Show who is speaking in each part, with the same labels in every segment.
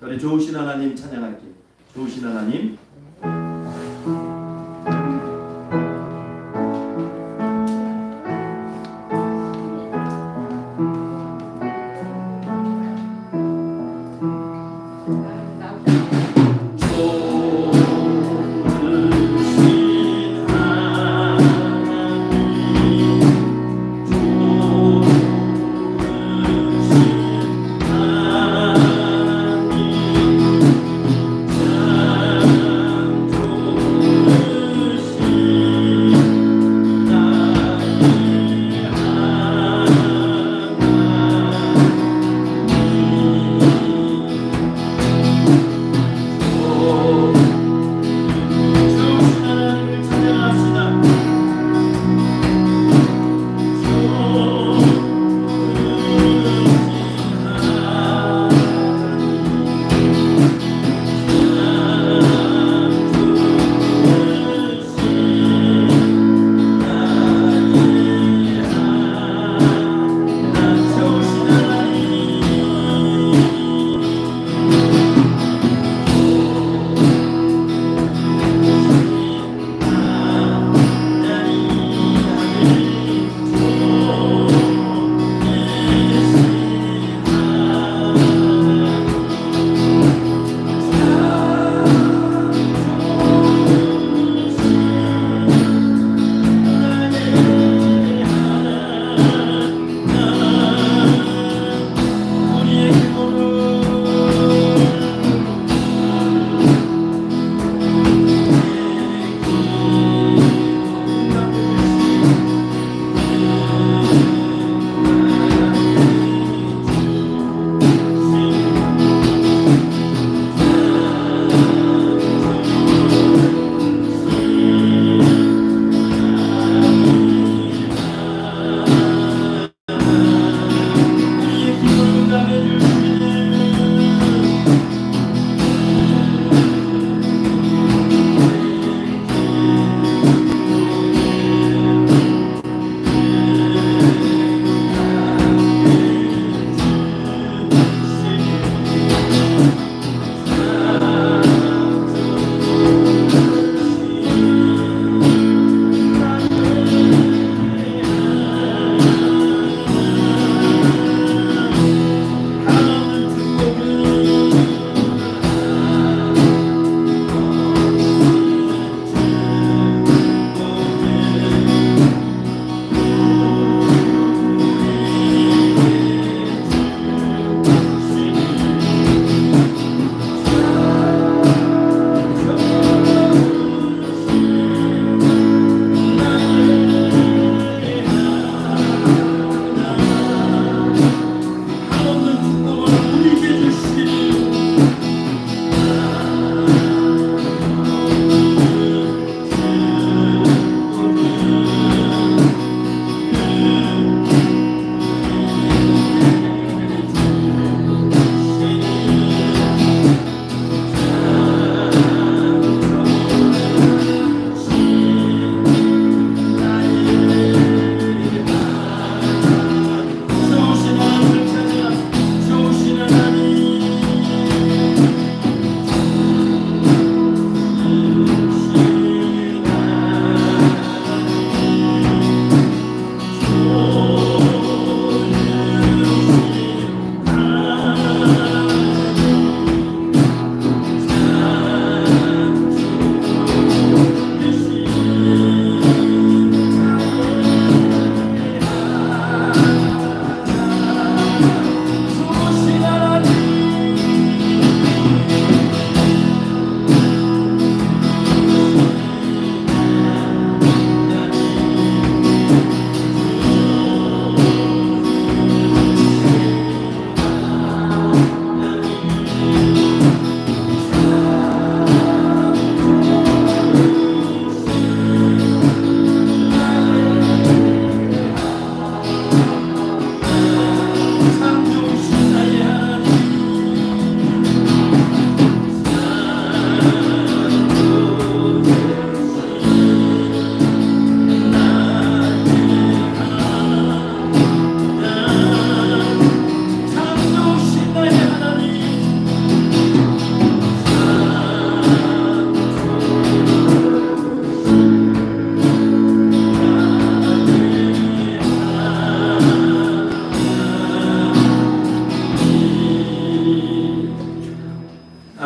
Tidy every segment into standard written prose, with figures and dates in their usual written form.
Speaker 1: 우리 좋으신 하나님 찬양할게요. 좋으신 하나님.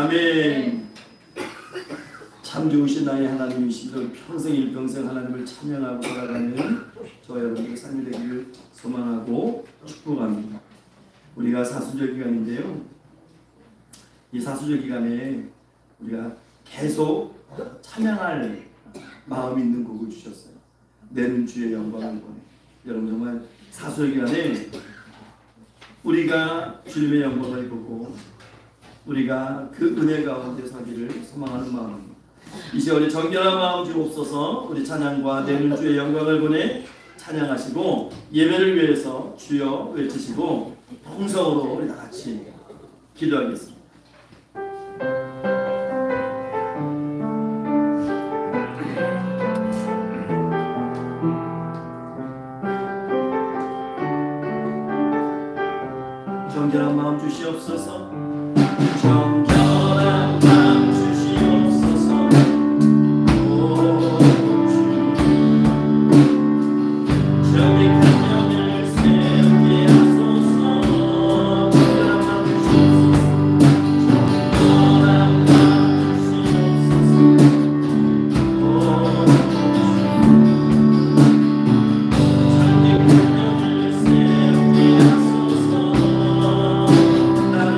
Speaker 1: 아멘. 참 좋으신 나의 하나님이시여 평생 일평생 하나님을 찬양하고 살아가는 저와 여러분들의 삶이 되기를 소망하고 축복합니다. 우리가 사수절 기간인데요. 이 사수절 기간에 우리가 계속 찬양할 마음이 있는 곡을 주셨어요. 내는 주의 영광을 보내. 여러분 정말 사수절 기간에 우리가 주님의 영광을 보고 우리가 그 은혜 가운데 서기를 소망하는 마음입니다. 이 시간에 정결한 마음 주옵소서. 우리 찬양과 내는 주의 영광을 보내 찬양하시고 예배를 위해서 주여 외치시고 통성으로 우리 다 같이 기도하겠습니다. 정결한 마음 주시옵소서. 정결한 마음 주시옵소서. 정직한 영을 세우게 하소서. 정결한 마음 주시옵소서. 정결한 마음 주시옵소서. 정직한 영을 세우게 하소서. 나를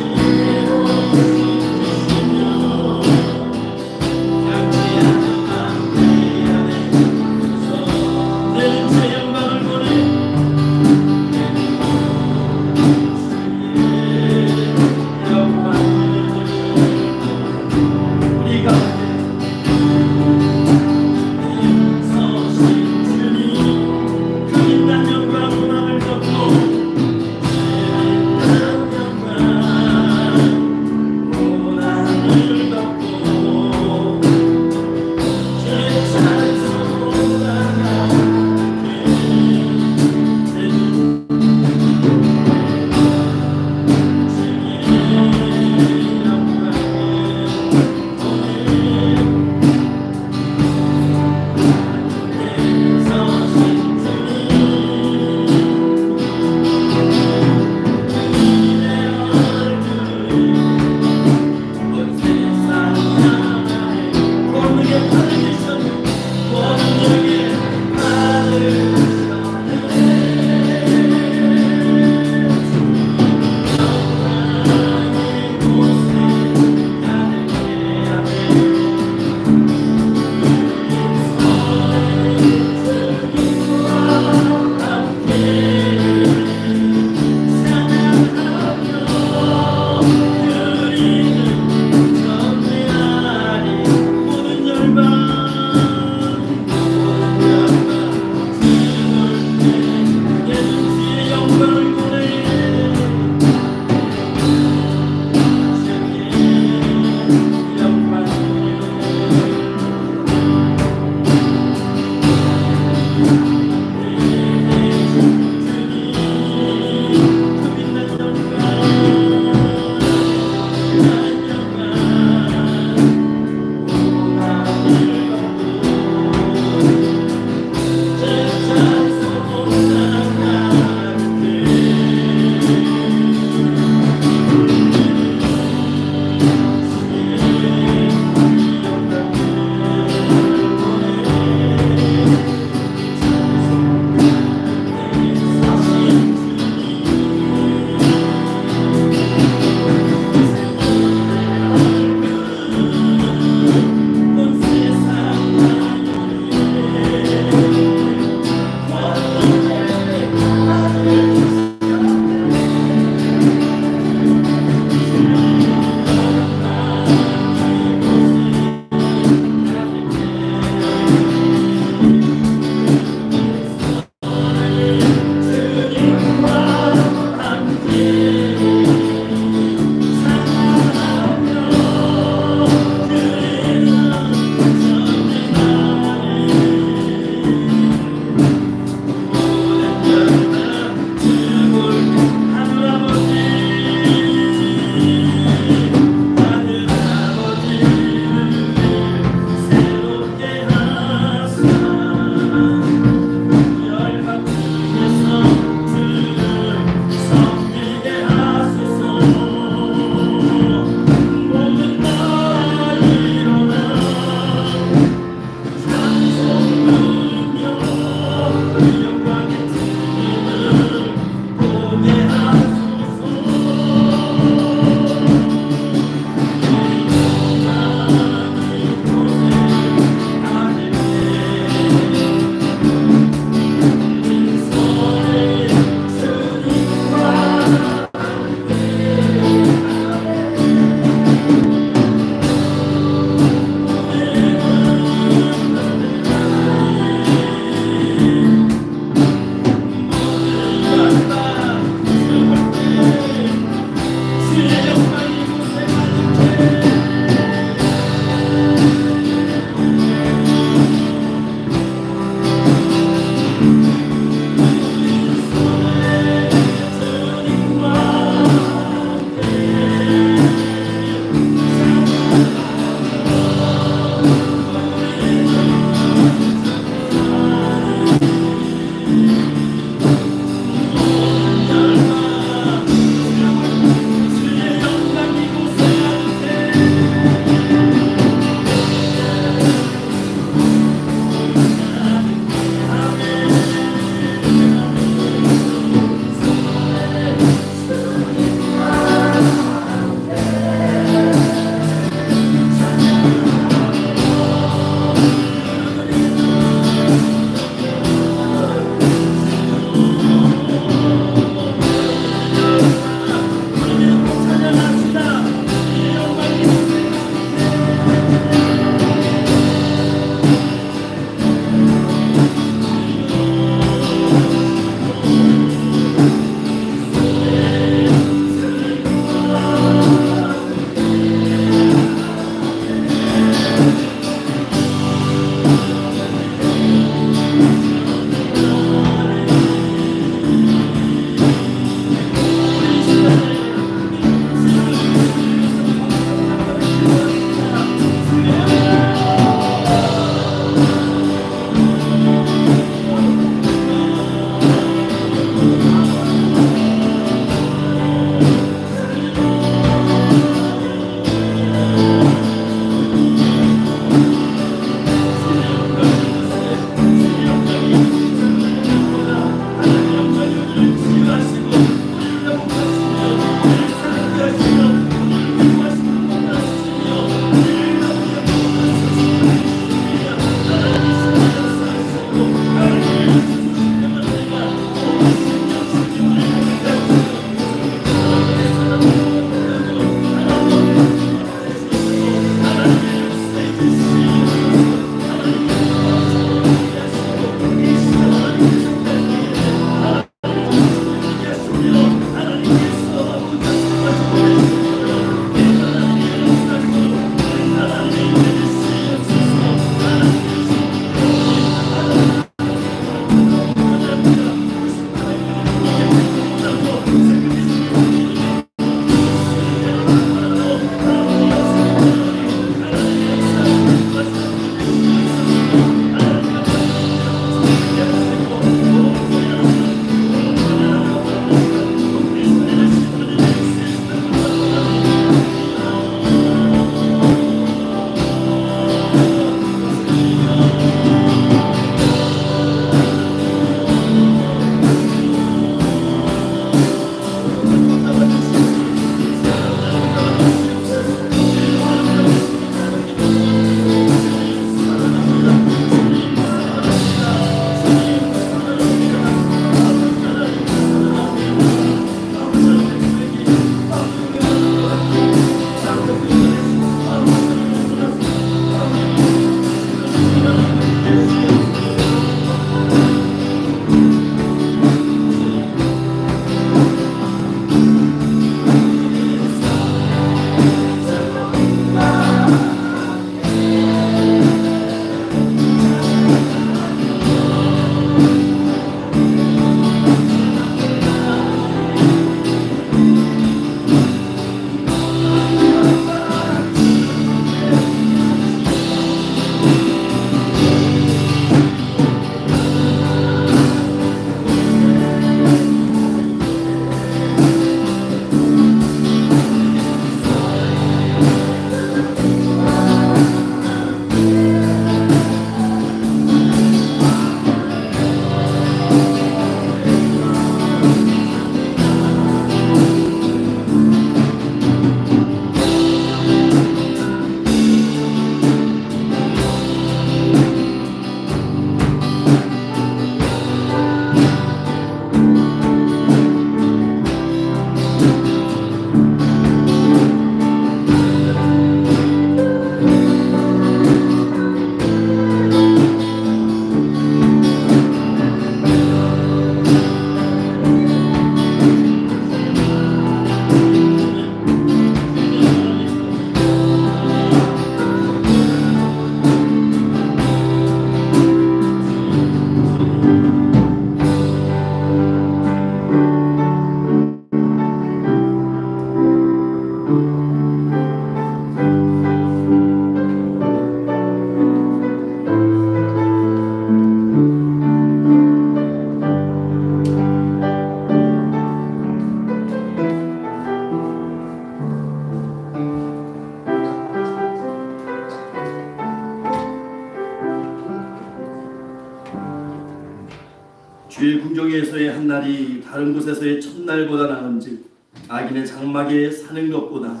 Speaker 1: 주의 궁정에서의 한 날이 다른 곳에서의 첫날보다 나은즉 악인의 장막에 사는 것보다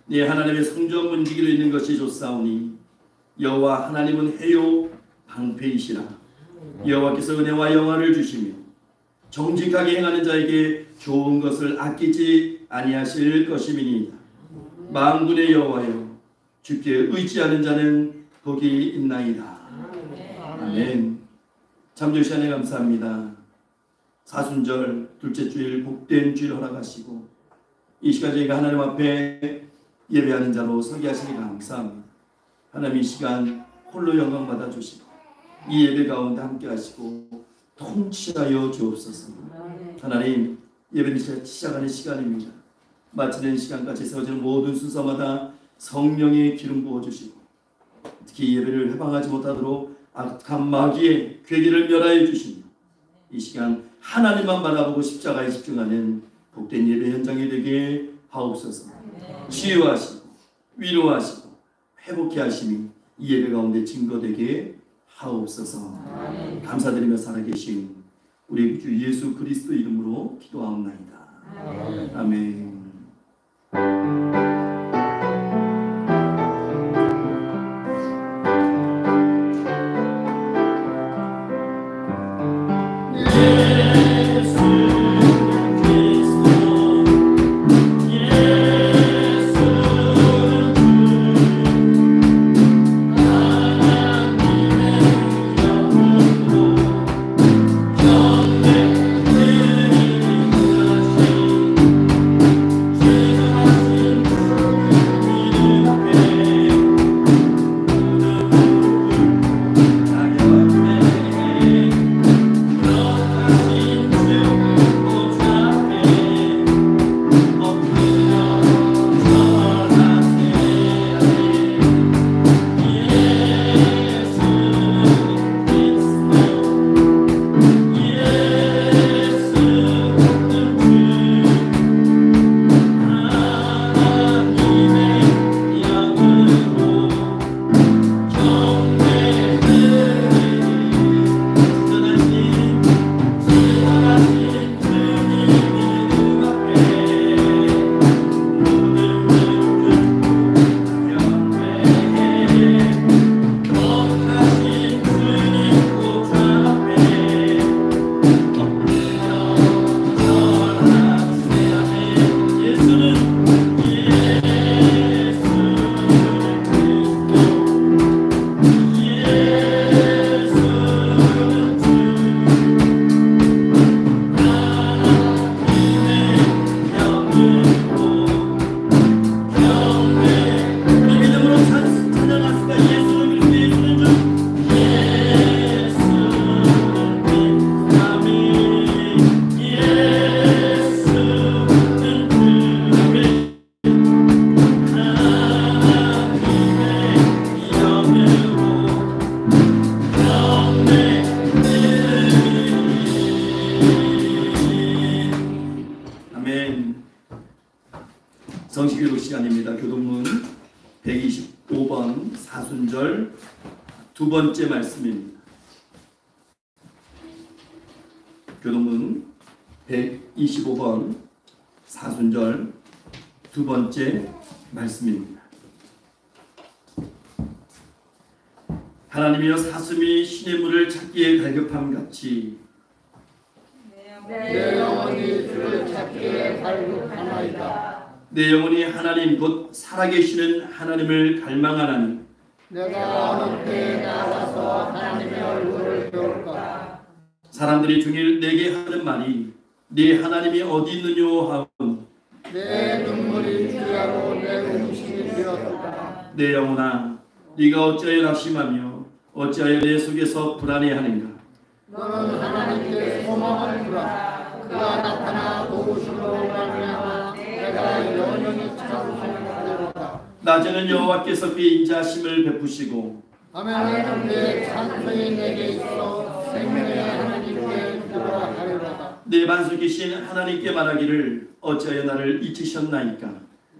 Speaker 1: 네 하나님의 성전 문지기로 있는 것이 좋사오니 여호와 하나님은 해요 방패이시라. 여호와께서 은혜와 영화를 주시며 정직하게 행하는 자에게 좋은 것을 아끼지 아니하실 것임이니이다. 만군의 여호와여, 주께 의지하는 자는 복이 있나이다. 아멘. 참조 시간에 감사합니다. 사순절 둘째 주일 복된 주일 허락하시고 이 시간 저희가 하나님 앞에 예배하는 자로 서게 하시니 감사합니다. 하나님 이 시간 홀로 영광 받아 주시고 이 예배 가운데 함께 하시고 통치하여 주옵소서. 하나님 예배를 시작하는 시간입니다. 마치는 시간까지 세워지는 모든 순서마다 성령의 기름 부어주시고 특히 예배를 해방하지 못하도록 악한 마귀의 괴기를 멸하여 주시며 이 시간 하나님만 바라보고 십자가에 집중하는 복된 예배 현장이 되게 하옵소서. 치유하시고 위로하시고 회복케 하심이 이 예배 가운데 증거되게 하옵소서. 감사드리며 살아계신 우리 주 예수 그리스도 이름으로 기도하옵나이다. 아멘. 성식교독 시간입니다. 교독문 125번 사순절 두 번째 말씀입니다. 교독문 125번 사순절 두 번째 말씀입니다. 하나님이여 사슴이 신의 물을 찾기에 갈급함같이
Speaker 2: 내 영혼이 주를 찾기에 갈급하나이다.
Speaker 1: 내 영혼이 하나님 곧 살아계시는 하나님을 갈망하나니
Speaker 2: 내가 어느 때에 나가서 하나님의 얼굴을 배울까.
Speaker 1: 사람들이 중일 내게 하는 말이 네 하나님이 어디 있느뇨 하오.
Speaker 2: 내 눈물이 주야로 내 음식이 되었다.
Speaker 1: 내 영혼아 네가 어찌하여 낙심하며 어찌하여 내 속에서 불안해하는가.
Speaker 2: 너는 하나님께 소망을 두라. 그가 나타나 도우심으로 말미암아 내가 영원히 찾으시는 대로다.
Speaker 1: 낮에는 여호와께서 그의 인자하심을 베푸시고
Speaker 2: 밤에는 그의 찬송이 내게 있어 생명의 하나님께 기도하리로다.
Speaker 1: 내 반석이신 하나님께 말하기를 어찌하여 나를 잊으셨나이까.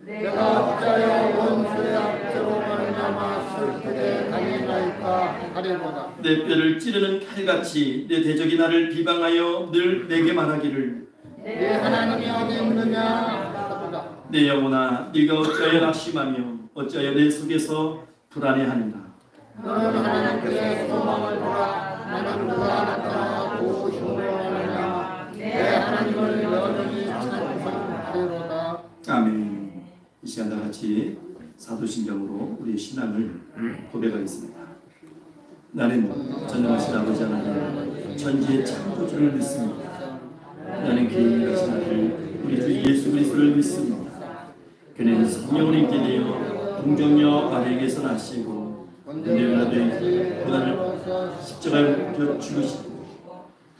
Speaker 2: 내가 어찌하여 원수의 압제로 말미암아 슬프게 다니나이까 하리로다.
Speaker 1: 내 뼈를 찌르는 칼같이 내 대적이 나를 비방하여 늘 내게 말하기를
Speaker 2: 내 하나님이 어디 있느냐 하도다.
Speaker 1: 내 영혼아 네가 어찌하여 낙심하며 어찌하여 내 속에서 불안해하는가.
Speaker 2: 너는 하나님께 소망을 두라. 나는 그가 나타나 도우심으로 말미암아 내 하나님을 여전히 찬송하리로다.
Speaker 1: 아멘. 이 시간 다 같이 사도신경으로 우리의 신앙을 고백하겠습니다. 나는 전능하신 아버지 하나님 천지의 창조주를 믿습니다. 나는 그의 하신 아들 우리 주 예수 그리스도를 믿습니다. 그는 성령을 입게 되어 동정녀 마리아에게서 나시고 은혜가 되어 고난을 십자가에 못 죽으시고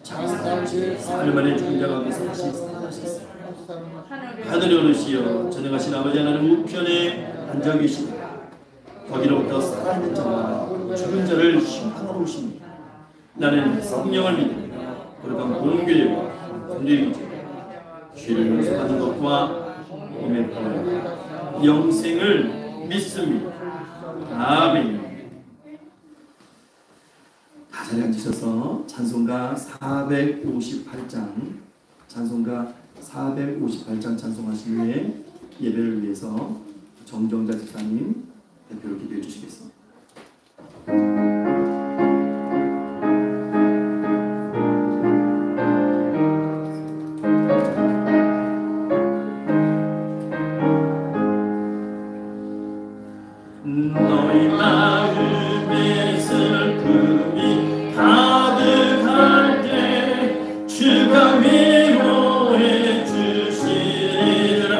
Speaker 1: 장사하시 사흘 만에 죽은 자 가운데서 다시 살아나셨습니다. 하늘에 오르시어 전능하신 아버지 하나님 우편에 앉아 계십니다. 거기로부터 살아있는 자와 죽은 자를 심판하러 오십니다. 나는 성령을 믿으며 거룩한 공교회와 권위이죠 죄를 용서받는 것과 몸의 부활 영생을 믿습니다. 아멘. 다 자리에 앉으셔서 찬송가 458장 찬송하신 후에 예배를 위해서 정정자 집사님 대표로 기도해 주시겠습니다. 너희 마음에 슬픔이 가득할 때 주가 위로해 주시리라.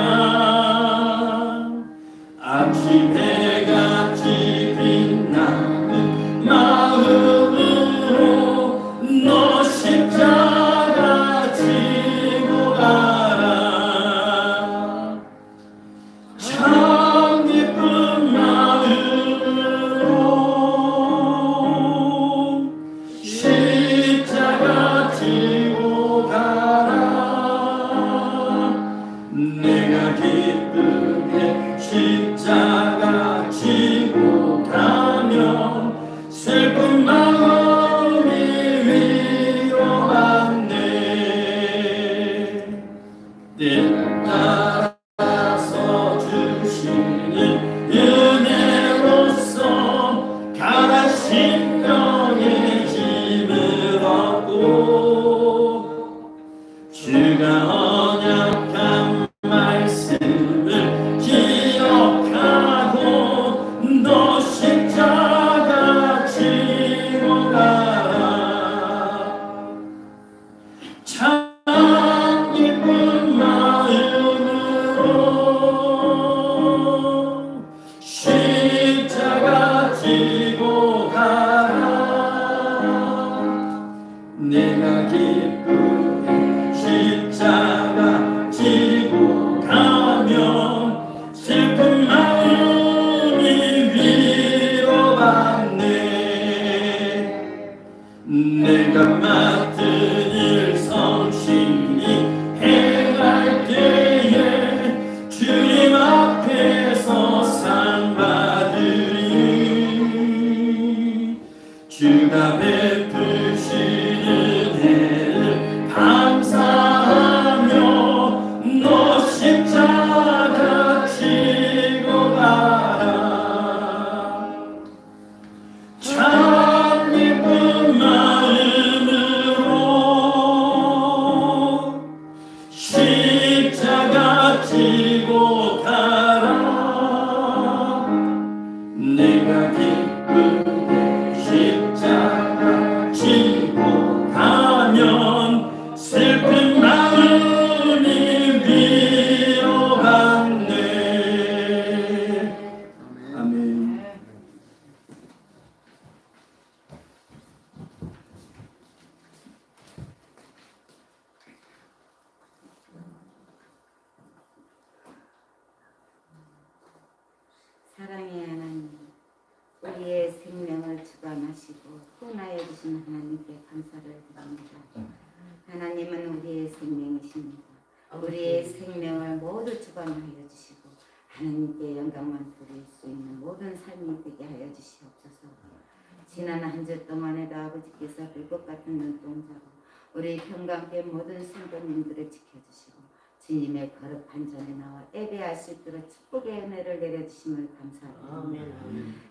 Speaker 1: 아침 해같이 빛나는 마음으로 너 십자가 지고 가라. 참 기쁜 마음으로 십자가 지고 가라. 내가 기쁘게 십자가 지고 가면 슬픈 마음이 위로받네. 내 따라서 주시는 은혜로서 강한 심령의 힘을 얻고 주가 언약한 말씀을 기억하고 너 십자가 지고 가라. 참 기쁜 마음으로 십자가 지고 가라. 내가 기쁘게 십자가 지고 가면 슬픈 마음이 위로받네. 내가 맡은 일 성실히 행할 때에 주님 앞에서 상 받으리. 주가 베푸시는 은혜를 감사하며 너 십자가 지고 가라. 참 기쁜 마음으로 십자가 지고 가라. 내가 기쁘게 십자가 지고 가면 슬픈 마음이 위로받네. 아멘.
Speaker 3: 사랑의 하나님, 우리의 생명을 주관하시고 혼하여 주신 하나님께 감사를 드립니다. 하나님은 우리의 생명이십니다. 우리의 생명을 모두 주관하여 주시고 하나님께 영광만 드릴 수 있는 모든 삶이 되게 하여 주시옵소서. 지난 한 주 동안에도 아버지께서 불꽃 같은 눈동자로 우리 평강교회 모든 성도님들을 지켜주시고 주님의 거룩한 전에 나와 예배할 수 있도록 축복의 은혜를 내려주심을 감사합니다.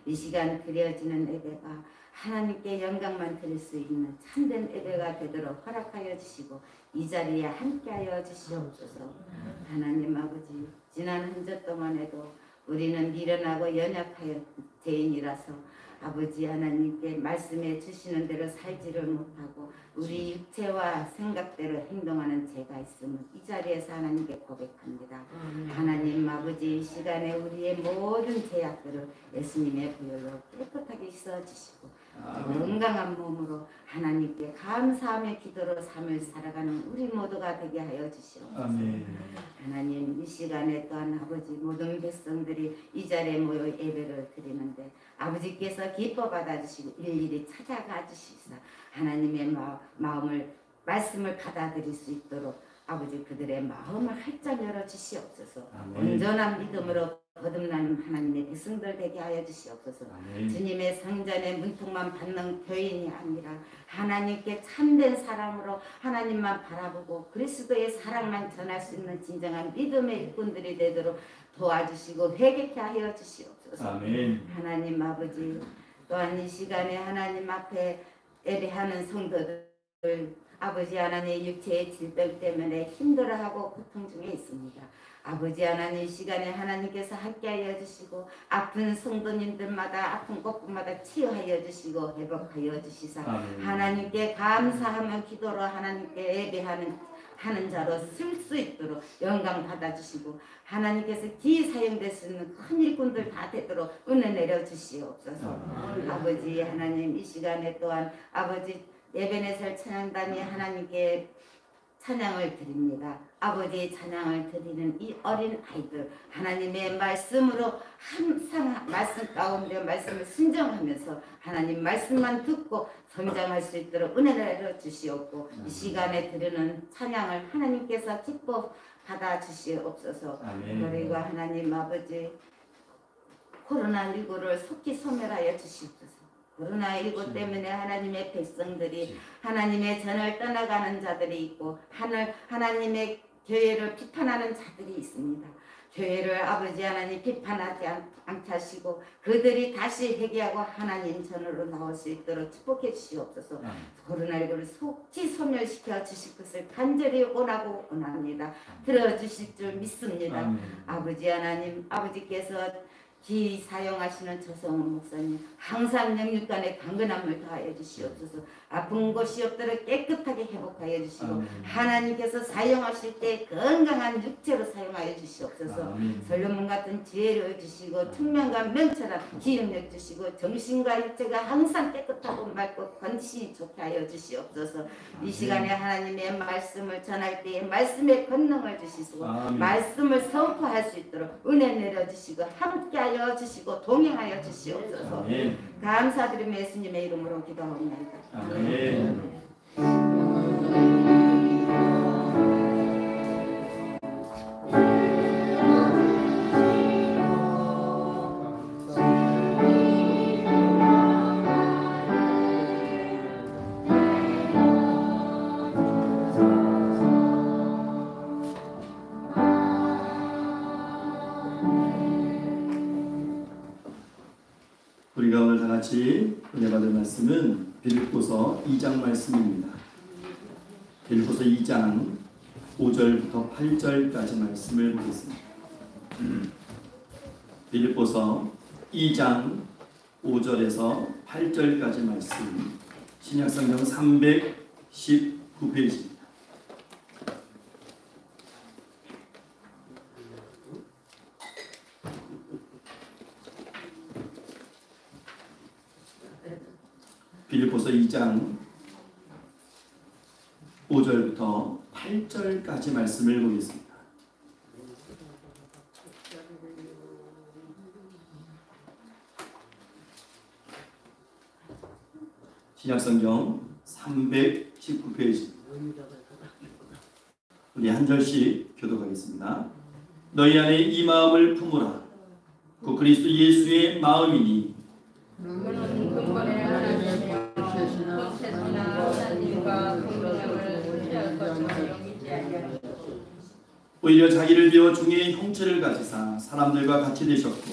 Speaker 3: 이 시간 드려지는 예배가 하나님께 영광만 드릴 수 있는 참된 예배가 되도록 허락하여 주시고 이 자리에 함께하여 주시옵소서. 하나님 아버지, 지난 한 주 동안에도 우리는 미련하고 연약하여 죄인이라서 아버지 하나님께 말씀해 주시는 대로 살지를 못하고 우리 육체와 생각대로 행동하는 죄가 있음을 이 자리에서 하나님께 고백합니다. 하나님 아버지, 이 시간에 우리의 모든 죄악들을 예수님의 보혈로 깨끗하게 씻어주시고 건강한 몸으로 하나님께 감사하며 기도로 삶을 살아가는 우리 모두가 되게 하여 주시옵소서. 하나님, 이 시간에 또한 아버지 모든 백성들이 이 자리에 모여 예배를 드리는데 아버지께서 기뻐 받아주시고 일일이 찾아가 주시사 하나님의 마음을 말씀을 받아들일 수 있도록 아버지 그들의 마음을 활짝 열어 주시옵소서. 온전한 믿음으로 거듭나는 하나님의 백성들 되게 하여 주시옵소서. 주님의 성전의 문턱만 받는 교인이 아니라 하나님께 참된 사랑으로 하나님만 바라보고 그리스도의 사랑만 전할 수 있는 진정한 믿음의 일꾼들이 되도록 도와주시고 회개케 하여 주시옵소서. 하나님 아버지, 또한 이 시간에 하나님 앞에 예배하는 성도들 아버지 하나님 육체의 질병 때문에 힘들어하고 고통 중에 있습니다. 아버지 하나님, 이 시간에 하나님께서 함께하여 주시고 아픈 성도님들마다 아픈 곳곳마다 치유하여 주시고 회복하여 주시사 하나님께 감사하며 기도로 하나님께 예배하는 자로 쓸 수 있도록 영광 받아주시고 하나님께서 기 사용될 수 있는 큰 일꾼들 다 되도록 은혜 내려주시옵소서. 아버지 하나님, 이 시간에 또한 아버지 예배내설 찬양단이 하나님께 찬양을 드립니다. 아버지의 찬양을 드리는 이 어린 아이들 하나님의 말씀으로 항상 말씀 가운데 말씀을 순종하면서 하나님 말씀만 듣고 성장할 수 있도록 은혜를 내려주시옵고 이 시간에 드리는 찬양을 하나님께서 기뻐 받아주시옵소서. 그리고 하나님 아버지 코로나19를 속히 소멸하여 주시옵소서. 코로나19 때문에 하나님의 백성들이 하나님의 전을 떠나가는 자들이 있고 하나님의 교회를 비판하는 자들이 있습니다. 교회를 아버지 하나님 비판하지 않게 하시고 그들이 다시 회개하고 하나님 전으로 나올 수 있도록 축복해 주시옵소서. 코로나19를 속히 소멸시켜 주실 것을 간절히 원하고 원합니다. 들어주실 줄 믿습니다. 아버지 하나님, 아버지께서 기 사용하시는 조성훈 목사님 항상 영육간에 강건함을 더하여 주시옵소서. 아픈 곳이 없도록 깨끗하게 회복하여 주시고 하나님께서 사용하실 때 건강한 육체로 사용하여 주시옵소서. 솔로몬 같은 지혜를 주시고 청명과 명철한 기억력 주시고 정신과 육체가 항상 깨끗하고 맑고 건강이 좋게 하여 주시옵소서. 이 시간에 하나님의 말씀을 전할 때에 말씀의 권능을 주시고 말씀을 선포할 수 있도록 은혜 내려주시고 함께하여 주시고 동행하여 주시옵소서. 감사드리며 예수님의 이름으로 기도합니다. 아멘.
Speaker 1: 우리가 오늘 다 같이 은혜 받을 말씀은 빌립보서 2장 말씀입니다. 빌립보서 2장 5절부터 8절까지 말씀을 보겠습니다. 빌립보서 2장 5절에서 8절까지 말씀, 신약성경 319페이지입니다. 빌립보서 2장 5절부터 8절까지 말씀을 보겠습니다. 신약성경 319페이지. 우리 한 절씩 교독하겠습니다. 너희 안에 이 마음을 품으라. 그 그리스도 예수의 마음이니
Speaker 2: 너는 근본에 하나님의 뜻이나 하나님과 공동을 취할 것처럼 여기지 아니하리라.
Speaker 1: 오히려 자기를 비워 중의 형체를 가지사 사람들과 같이 되셨고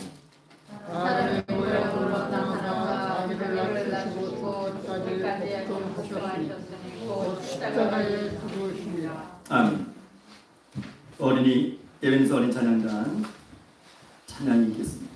Speaker 2: 사람의 모양으로 나타나사 자기를 낮추시고 끝까지 복종하셨으니 곧 십자가에 죽으시니라.
Speaker 1: 아멘. 어린이 에벤스 어린 찬양단 찬양이 있겠습니다.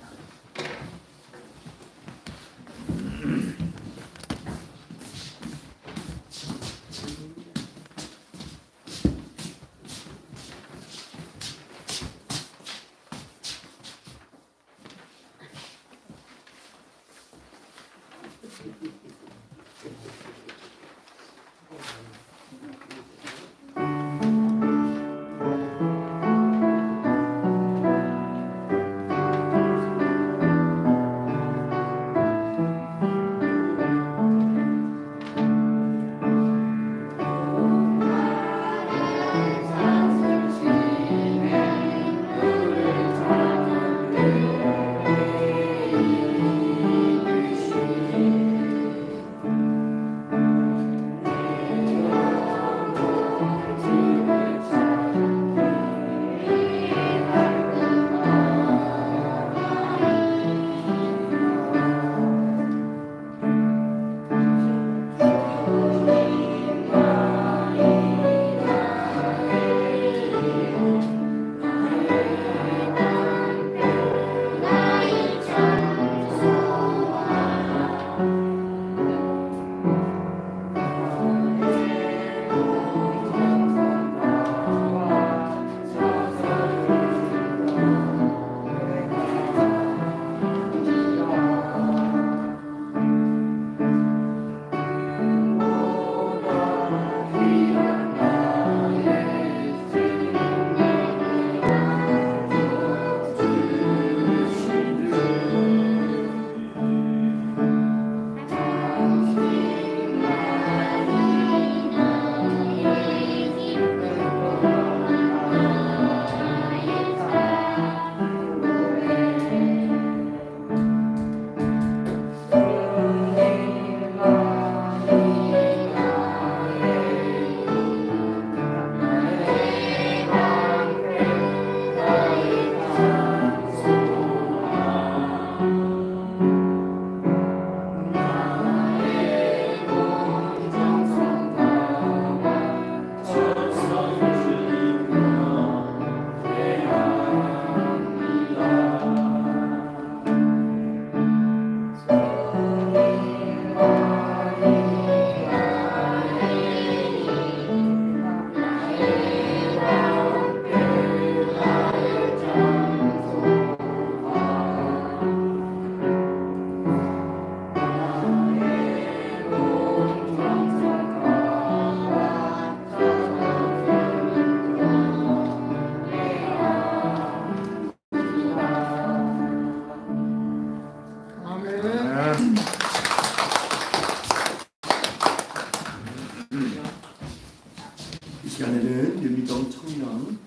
Speaker 1: 이 시간에는 유미동 청년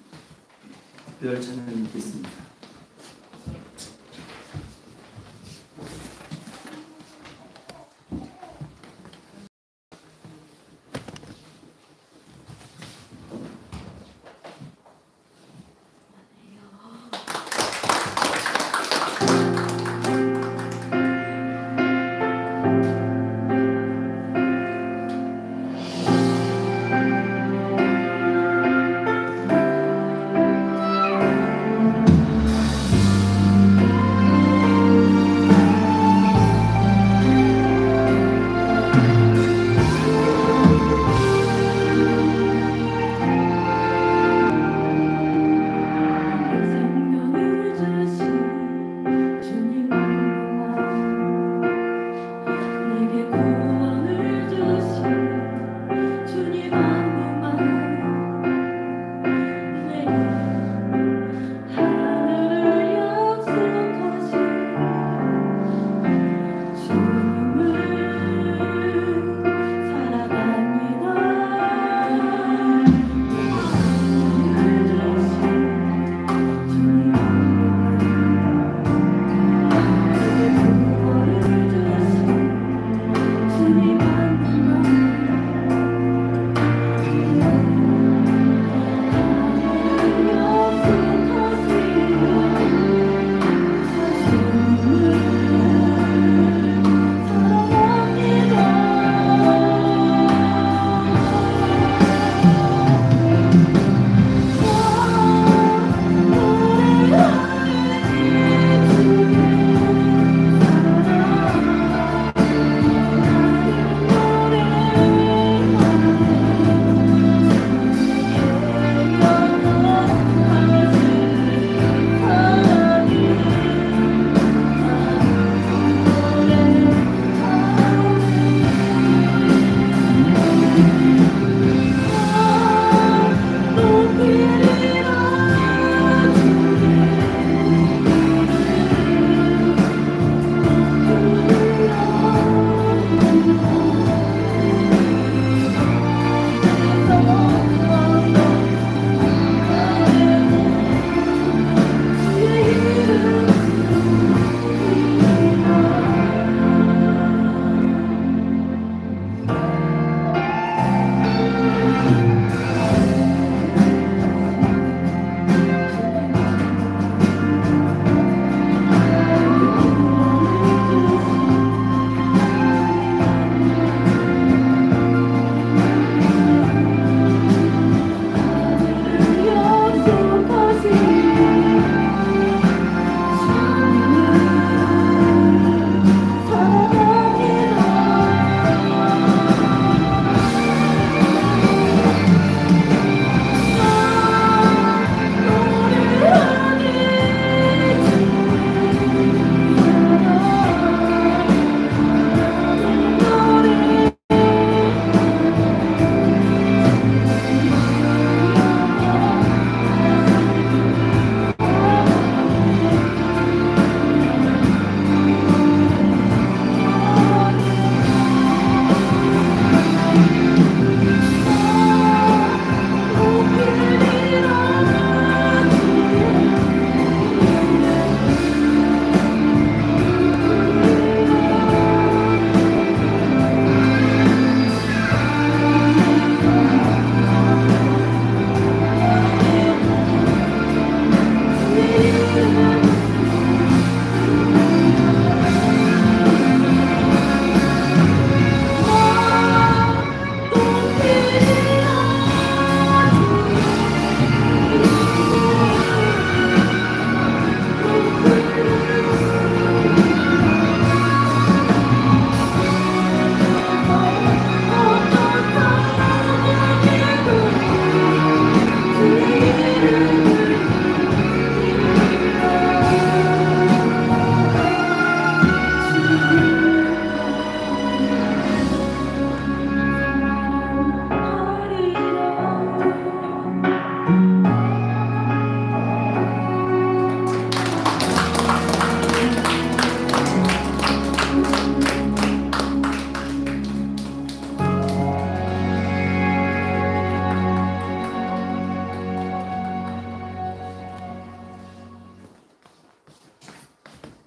Speaker 1: 특별 찬양이 있겠습니다.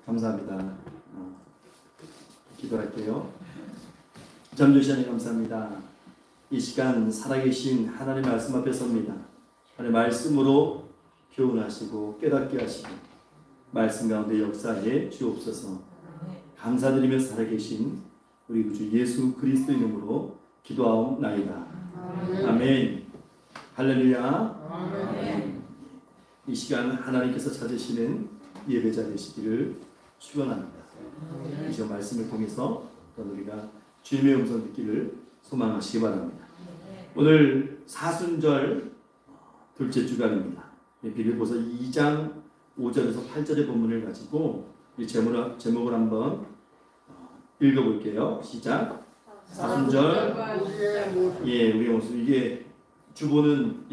Speaker 1: 감사합니다. 기도할게요. 잠주시니 감사합니다. 이 시간 살아계신 하나님의 말씀 앞에 섭니다. 하나님의 말씀으로 교훈하시고 깨닫게 하시고 말씀 가운데 역사에 주옵소서. 감사드리며 살아계신 우리 구주 예수 그리스도 이름으로 기도하옵나이다. 아멘. 할렐루야.
Speaker 2: 아멘.
Speaker 1: 이 시간 하나님께서 찾으시는 예배자 되시기를 축원합니다. 이 말씀을 통해서 우리가 주님의 음성 듣기를 소망하시기 바랍니다. 오늘 사순절 둘째 주간입니다. 빌립보서 2장 5절에서 8절의 본문을 가지고 이 제목을 한번 읽어볼게요. 시작. 사순절. 우리의 모습. 이게 주보는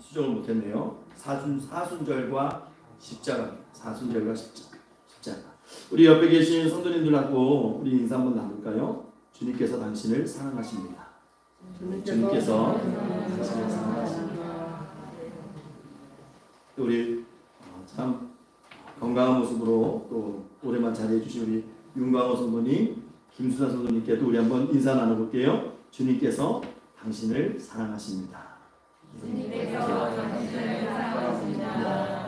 Speaker 1: 수정을 못했네요. 사순절과 십자가. 사순절과 십자가. 우리 옆에 계신 성도님들하고 우리 인사 한번 나눌까요? 주님께서 당신을 사랑하십니다. 주님께서 당신을 사랑하십니다. 우리 참 건강한 모습으로 또 오랜만 자리해 주신 우리 윤광호 성도님, 김수산 성도님께도 우리 한번 인사 나눠볼게요. 주님께서 당신을 사랑하십니다. 주님께서 당신을 사랑하십니다.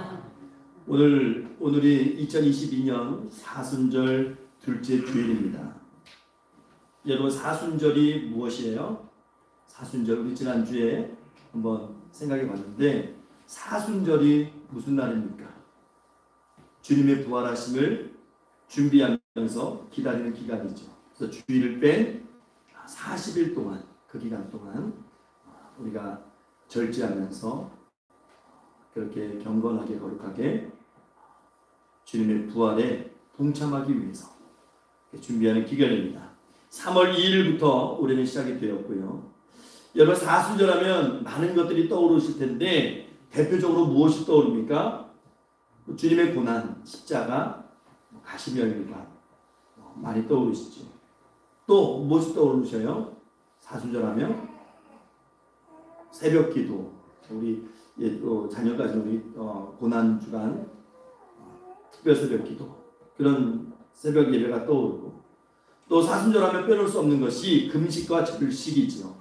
Speaker 1: 오늘이 2022년 사순절 둘째 주일입니다. 여러분 사순절이 무엇이에요? 사순절 우리 지난주에 한번 생각해 봤는데 사순절이 무슨 날입니까? 주님의 부활하심을 준비하면서 기다리는 기간이죠. 그래서 주일을 뺀 40일 동안 그 기간 동안 우리가 절제하면서 그렇게 경건하게 거룩하게 주님의 부활에 동참하기 위해서 준비하는 기간입니다. 3월 2일부터 올해는 시작이 되었고요. 여러분 사순절하면 많은 것들이 떠오르실 텐데 대표적으로 무엇이 떠오릅니까? 주님의 고난, 십자가, 가시면이가 많이 떠오르시죠. 또 무엇이 떠오르셔요? 사순절하면 새벽기도, 우리 자녀까지 우리 고난 주간 특별 새벽기도 그런 새벽 예배가 떠오르고 또 사순절하면 빼놓을 수 없는 것이 금식과 절식이죠.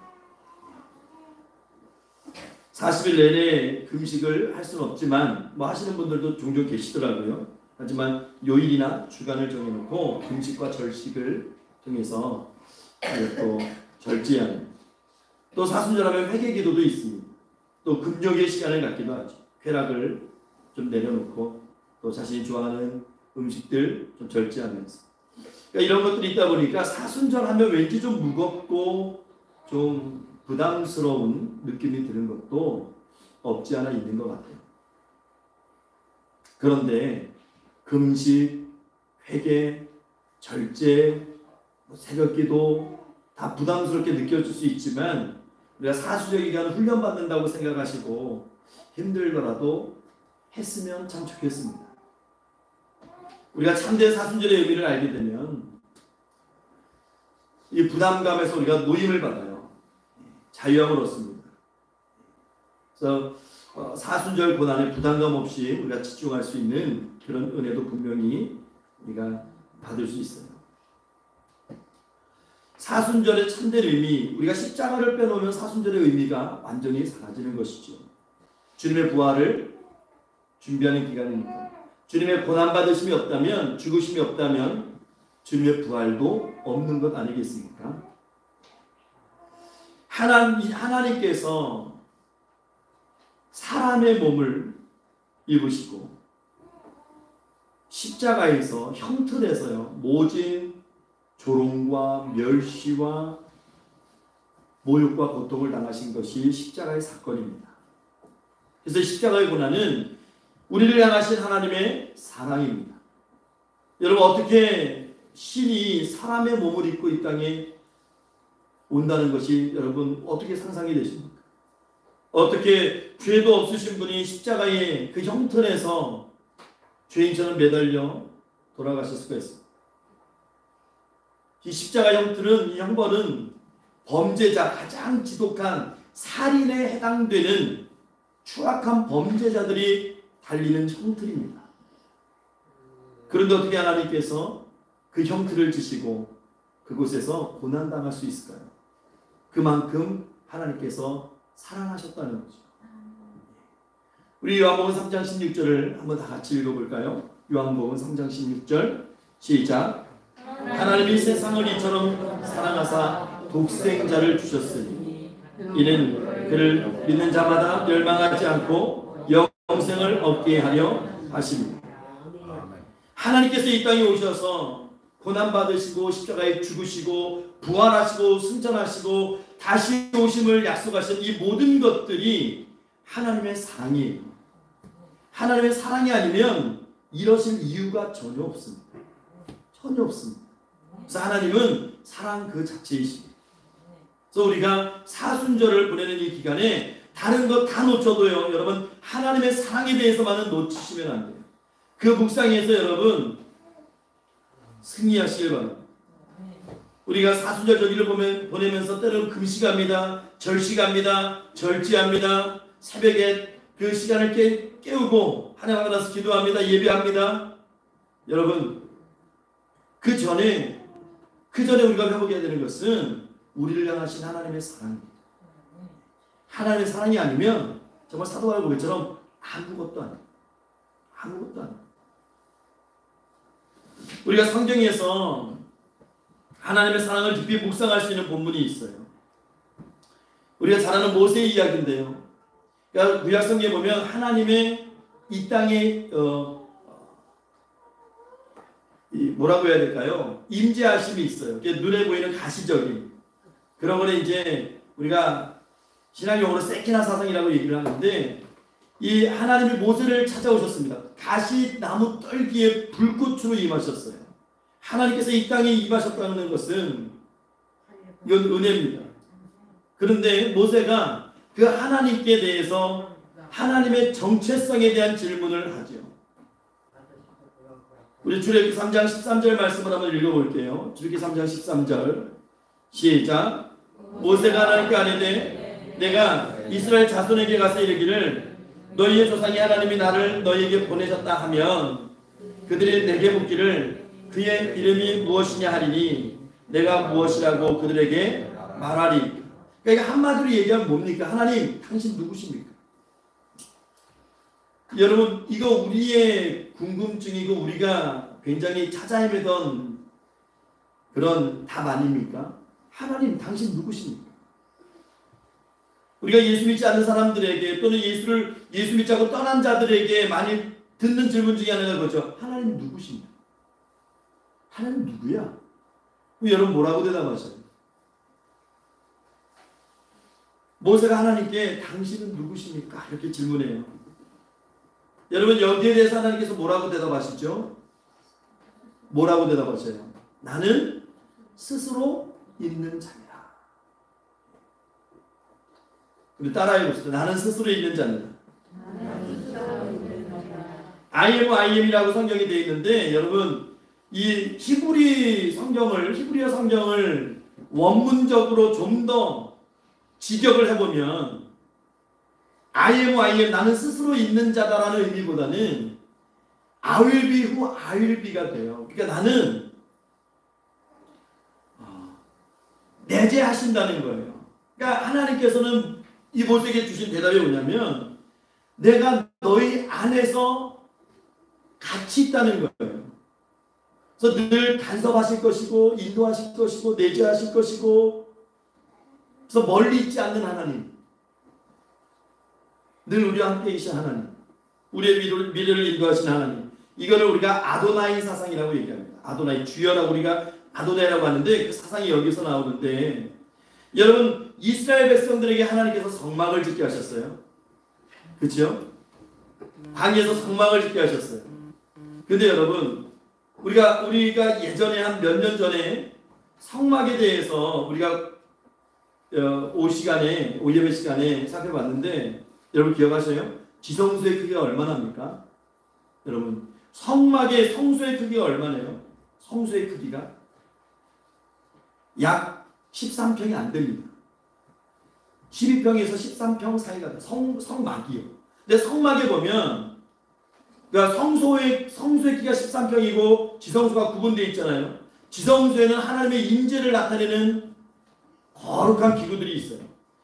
Speaker 1: 40일 내내 금식을 할 수는 없지만 하시는 분들도 종종 계시더라고요. 하지만 요일이나 주간을 정해놓고 금식과 절식을 통해서 또 절제하는 또 사순절하면 회개기도도 있습니다. 또 금요일 시간을 갖기도 하죠. 쾌락을 좀 내려놓고 또 자신이 좋아하는 음식들 좀 절제하면서 그러니까 이런 것들이 있다 보니까 사순절 하면 왠지 좀 무겁고 좀 부담스러운 느낌이 드는 것도 없지 않아 있는 것 같아요. 그런데 금식, 회개, 절제, 새벽기도 다 부담스럽게 느껴질 수 있지만 우리가 사순절 기간 훈련받는다고 생각하시고 힘들더라도 했으면 참 좋겠습니다. 우리가 참된 사순절의 의미를 알게 되면 이 부담감에서 우리가 노임을 받아요. 자유함을 얻습니다. 그래서 사순절 고난에 부담감 없이 우리가 집중할 수 있는 그런 은혜도 분명히 우리가 받을 수 있어요. 사순절의 참된 의미, 우리가 십자가를 빼놓으면 사순절의 의미가 완전히 사라지는 것이죠. 주님의 부활을 준비하는 기간이니까. 주님의 고난받으심이 없다면, 죽으심이 없다면 주님의 부활도 없는 것 아니겠습니까? 하나님께서 사람의 몸을 입으시고 십자가에서 형틀에서요 모진 조롱과 멸시와 모욕과 고통을 당하신 것이 십자가의 사건입니다. 그래서 십자가의 고난은 우리를 향하신 하나님의 사랑입니다. 여러분 어떻게 신이 사람의 몸을 입고 이 땅에 온다는 것이 여러분 어떻게 상상이 되십니까? 어떻게 죄도 없으신 분이 십자가의 그 형틀에서 죄인처럼 매달려 돌아가실 수가 있습니다. 이 십자가 형틀은, 이 형벌은 범죄자, 가장 지독한 살인에 해당되는 추악한 범죄자들이 달리는 형틀입니다. 그런데 어떻게 하나님께서 그 형틀을 주시고 그곳에서 고난당할 수 있을까요? 그만큼 하나님께서 사랑하셨다는 거죠. 우리 요한복음 3장 16절을 한번 다 같이 읽어볼까요? 요한복음 3장 16절 시작. 하나님이 세상을 이처럼 사랑하사 독생자를 주셨으니 이는 그를 믿는 자마다 멸망하지 않고 영생을 얻게 하려 하십니다. 하나님께서 이 땅에 오셔서 고난받으시고 십자가에 죽으시고 부활하시고 승천하시고 다시 오심을 약속하신 이 모든 것들이 하나님의 사랑이에요. 하나님의 사랑이 아니면 이러실 이유가 전혀 없습니다. 전혀 없습니다. 그래서 하나님은 사랑 그 자체이십니다. 그래서 우리가 사순절을 보내는 이 기간에 다른 것 다 놓쳐도요, 여러분 하나님의 사랑에 대해서만은 놓치시면 안 돼요. 그 묵상에서 여러분 승리하시길 바랍니다. 우리가 사순절 저기를 보내면서 때로는 금식합니다. 절식합니다. 절제합니다. 새벽에 그 시간을 깨우고 하나님 앞에 나서 기도합니다. 예배합니다. 여러분 그 전에 우리가 회복해야 되는 것은 우리를 향하신 하나님의 사랑입니다. 하나님의 사랑이 아니면 정말 사도 바울처럼 아무것도 아니에요. 아무것도 아니에요. 우리가 성경에서 하나님의 사랑을 깊이 묵상할 수 있는 본문이 있어요. 우리가 잘 아는 모세의 이야기인데요. 그러니까 구약 성경에 보면 하나님의 이 땅에 뭐라고 해야 될까요? 임재하심이 있어요. 눈에 보이는 가시적인 그런 거는 이제 우리가 신학용어로 세키나 사상이라고 얘기를 하는데 이 하나님이 모세를 찾아오셨습니다. 가시나무 떨기에 불꽃으로 임하셨어요. 하나님께서 이 땅에 임하셨다는 것은 이건 은혜입니다. 그런데 모세가 그 하나님께 대해서 하나님의 정체성에 대한 질문을 하죠. 우리 출애굽기 3장 13절 말씀을 한번 읽어볼게요. 출애굽기 3장 13절 시작. 모세가 하나님께 아뢰되 내가 이스라엘 자손에게 가서 이르기를 너희의 조상이 하나님이 나를 너희에게 보내셨다 하면 그들이 내게 묻기를 그의 이름이 무엇이냐 하리니 내가 무엇이라고 그들에게 말하리. 그러니까 한마디로 얘기하면 뭡니까? 하나님 당신 누구십니까? 여러분 이거 우리의 궁금증이고 우리가 굉장히 찾아 헤매던 그런 답 아닙니까? 하나님 당신 누구십니까? 우리가 예수 믿지 않는 사람들에게 또는 예수 믿지 않고 떠난 자들에게 많이 듣는 질문 중에 하나가 그거죠. 하나님 누구십니까? 하나님 누구야? 여러분 뭐라고 대답하셔요? 모세가 하나님께 당신은 누구십니까? 이렇게 질문해요. 여러분 여기에 대해서 하나님께서 뭐라고 대답하시죠? 뭐라고 대답하세요? 나는 스스로 있는 자니라. 우리 따라해 봅시다. 나는 스스로 있는 자니라. I am이라고 성경이 되어 있는데 여러분 이 히브리어 성경을 원문적으로 좀 더 직역을 해보면 I am 나는 스스로 있는 자다라는 의미보다는 I will be who I will be가 돼요. 그러니까 나는 내재하신다는 거예요. 그러니까 하나님께서는 이 모세에게 주신 대답이 뭐냐면 내가 너희 안에서 같이 있다는 거예요. 그래서 늘 간섭하실 것이고 인도하실 것이고 내재하실 것이고 그래서 멀리 있지 않는 하나님, 늘 우리와 함께 계신 하나님, 우리의 미래를 인도하신 하나님, 이거를 우리가 아도나이 사상이라고 얘기합니다. 아도나이, 주여라고 우리가 아도나이라고 하는데 그 사상이 여기서 나오는데 여러분 이스라엘 백성들에게 하나님께서 성막을 짓게 하셨어요. 그렇죠? 광야에서 성막을 짓게 하셨어요. 근데 여러분 우리가 예전에 한 몇 년 전에 성막에 대해서 우리가 오예배 시간에 살펴봤는데 여러분 기억하세요? 지성소의 크기가 얼마나 합니까? 여러분 성막의 성소의 크기가 얼마나요? 성소의 크기가 약 13평이 안 됩니다. 12평에서 13평 사이가 돼요. 성막이요. 근데 성막에 보면 그러니까 성소의 키가 13평이고 지성소가 구분되어 있잖아요. 지성소에는 하나님의 임재를 나타내는 거룩한 기구들이 있어요.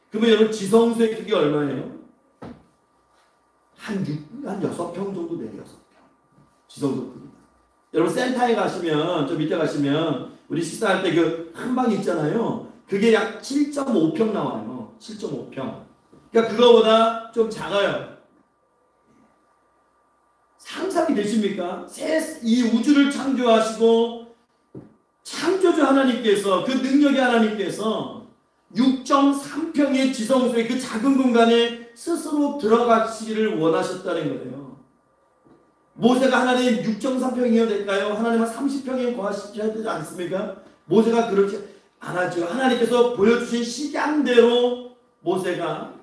Speaker 1: 그러면 여러분 지성소의 크기가 얼마예요? 한 6평 정도 돼요. 6평. 지성소 크기가. 여러분 센터에 가시면 저 밑에 가시면 우리 식사할 때 그 한 방 있잖아요. 그게 약 7.5평 나와요. 7.5평. 그러니까 그거보다 좀 작아요. 상상이 되십니까? 이 우주를 창조하시고 창조주 하나님께서 그 능력의 하나님께서 6.3평의 지성소의 그 작은 공간에 스스로 들어가시기를 원하셨다는 거예요. 모세가 하나님 6.3평이어야 될까요? 하나님은 30평에 거하셔야 되지 않습니까? 모세가 그렇게 안 하죠. 하나님께서 보여주신 식양대로 모세가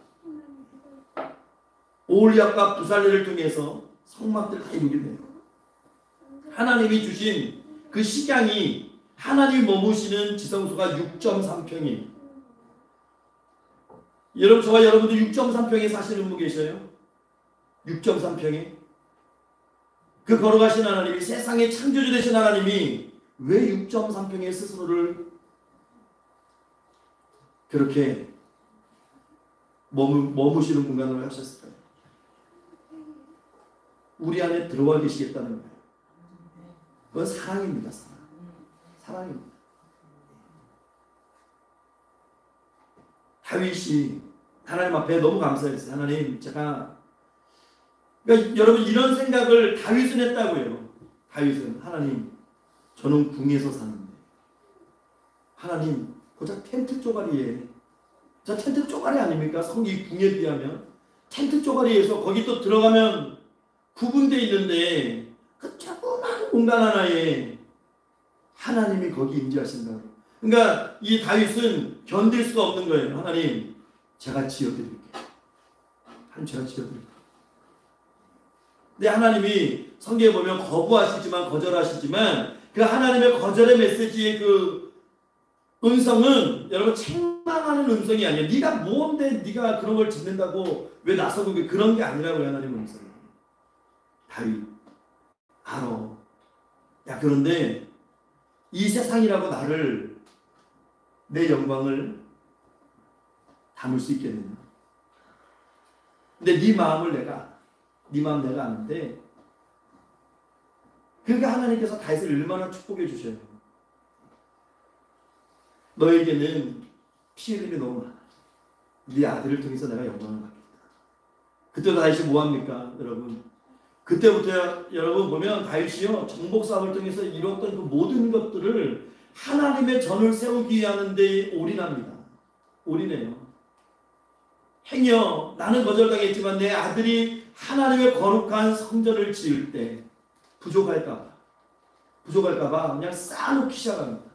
Speaker 1: 오홀리압과 부살레를 통해서 성막들을 다 이루게 돼요. 하나님이 주신 그 식양이 하나님이 머무시는 지성소가 6.3평이에요. 여러분 저와 여러분들 6.3평에 사시는 분 계셔요? 6.3평에? 그 걸어가신 하나님이 세상의 창조주 되신 하나님이 왜 6.3평의 스스로를 그렇게 머무시는 공간으로 하셨을까요? 우리 안에 들어와 계시겠다는 거예요. 그건 사랑입니다. 사랑입니다. 다윗이 하나님 앞에 너무 감사했어요. 하나님 제가 그러니까 여러분 이런 생각을 다윗은 했다고요. 다윗은 하나님 저는 궁에서 사는데 하나님 고작 텐트 쪼가리에 저 텐트 쪼가리 아닙니까? 성이 궁에 비하면 텐트 쪼가리에서 거기 또 들어가면 구분되어 있는데 그 조그만 공간 하나에 하나님이 거기 임재하신다고. 그러니까 이 다윗은 견딜 수가 없는 거예요. 하나님 제가 지어드릴게요. 하나님 제가 지어드릴게요. 근데 하나님이 성경에 보면 거부하시지만 거절하시지만 그 하나님의 거절의 메시지의 그 음성은 여러분 책망하는 음성이 아니에요. 네가 뭔데 네가 그런 걸 짓는다고 왜 나서고 그런 게 아니라고요. 하나님의 음성이. 다윗 알아. 야 그런데 이 세상이라고 나를 내 영광을 담을 수 있겠느냐. 근데 네 마음 내가 아는데 그러니까 하나님께서 다윗을 얼마나 축복해 주셔요. 너에게는 피 흘림이 너무 많아. 네 아들을 통해서 내가 영광을 받겠다. 그때도 다윗이 뭐합니까 여러분? 그때부터 여러분 보면 다윗이요 정복 사업을 통해서 이뤘던 그 모든 것들을 하나님의 전을 세우기 하는 데 올인합니다. 올인해요. 행여 나는 거절당했지만 내 아들이 하나님의 거룩한 성전을 지을 때 부족할까봐 그냥 쌓아놓기 시작합니다.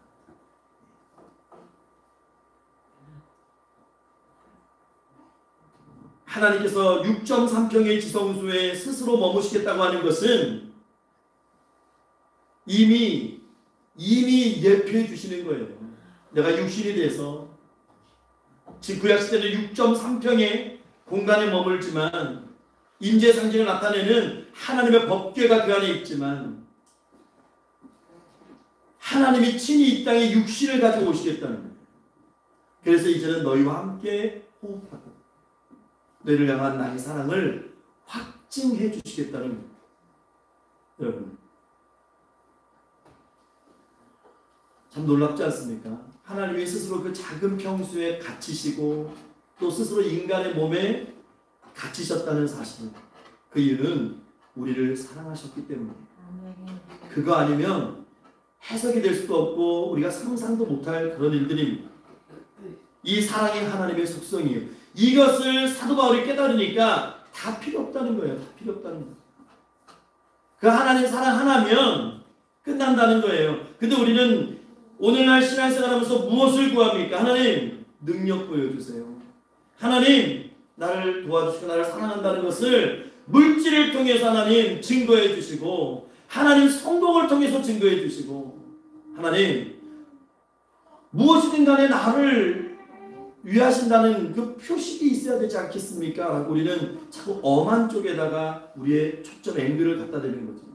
Speaker 1: 하나님께서 6.3평의 지성소에 스스로 머무시겠다고 하는 것은 이미 예표해 주시는 거예요. 내가 육신이 돼서 지금 구약시대는 6.3평의 공간에 머물지만 임재 상징을 나타내는 하나님의 법궤가 그 안에 있지만 하나님이 친히 이 땅에 육신을 가지고 오시겠다는 거예요. 그래서 이제는 너희와 함께 호흡하고 너희를 향한 나의 사랑을 확증해 주시겠다는 거예요. 여러분 참 놀랍지 않습니까? 하나님이 스스로 그 작은 평수에 갇히시고 또 스스로 인간의 몸에 갇히셨다는 사실. 그 이유는 우리를 사랑하셨기 때문이에요. 그거 아니면 해석이 될 수도 없고 우리가 상상도 못할 그런 일들입니다. 이 사랑이 하나님의 속성이에요. 이것을 사도 바울이 깨달으니까 다 필요 없다는 거예요. 다 필요 없다는 거예요. 그 하나님 사랑 하나면 끝난다는 거예요. 근데 우리는 오늘날 신앙생활하면서 무엇을 구합니까? 하나님 능력 보여주세요. 하나님 나를 도와주시고 나를 사랑한다는 것을 물질을 통해서 하나님 증거해 주시고 하나님 성공을 통해서 증거해 주시고 하나님 무엇이든 간에 나를 위하신다는 그 표식이 있어야 되지 않겠습니까? 라고 우리는 자꾸 엄한 쪽에다가 우리의 초점 앵글을 갖다 대는 거죠.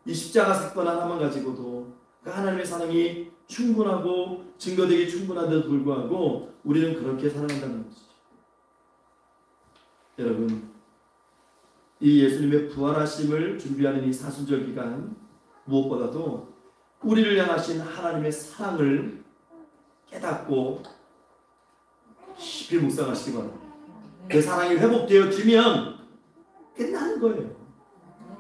Speaker 1: 이 십자가 사건 하나만 가지고도 그 하나님의 사랑이 충분하고 증거되기 충분한데도 불구하고 우리는 그렇게 살아간다는 것이죠. 여러분, 이 예수님의 부활하심을 준비하는 이 사순절 기간, 무엇보다도 우리를 향하신 하나님의 사랑을 깨닫고 깊이 묵상하시기 바랍니다. 그 사랑이 회복되어지면 끝나는 거예요.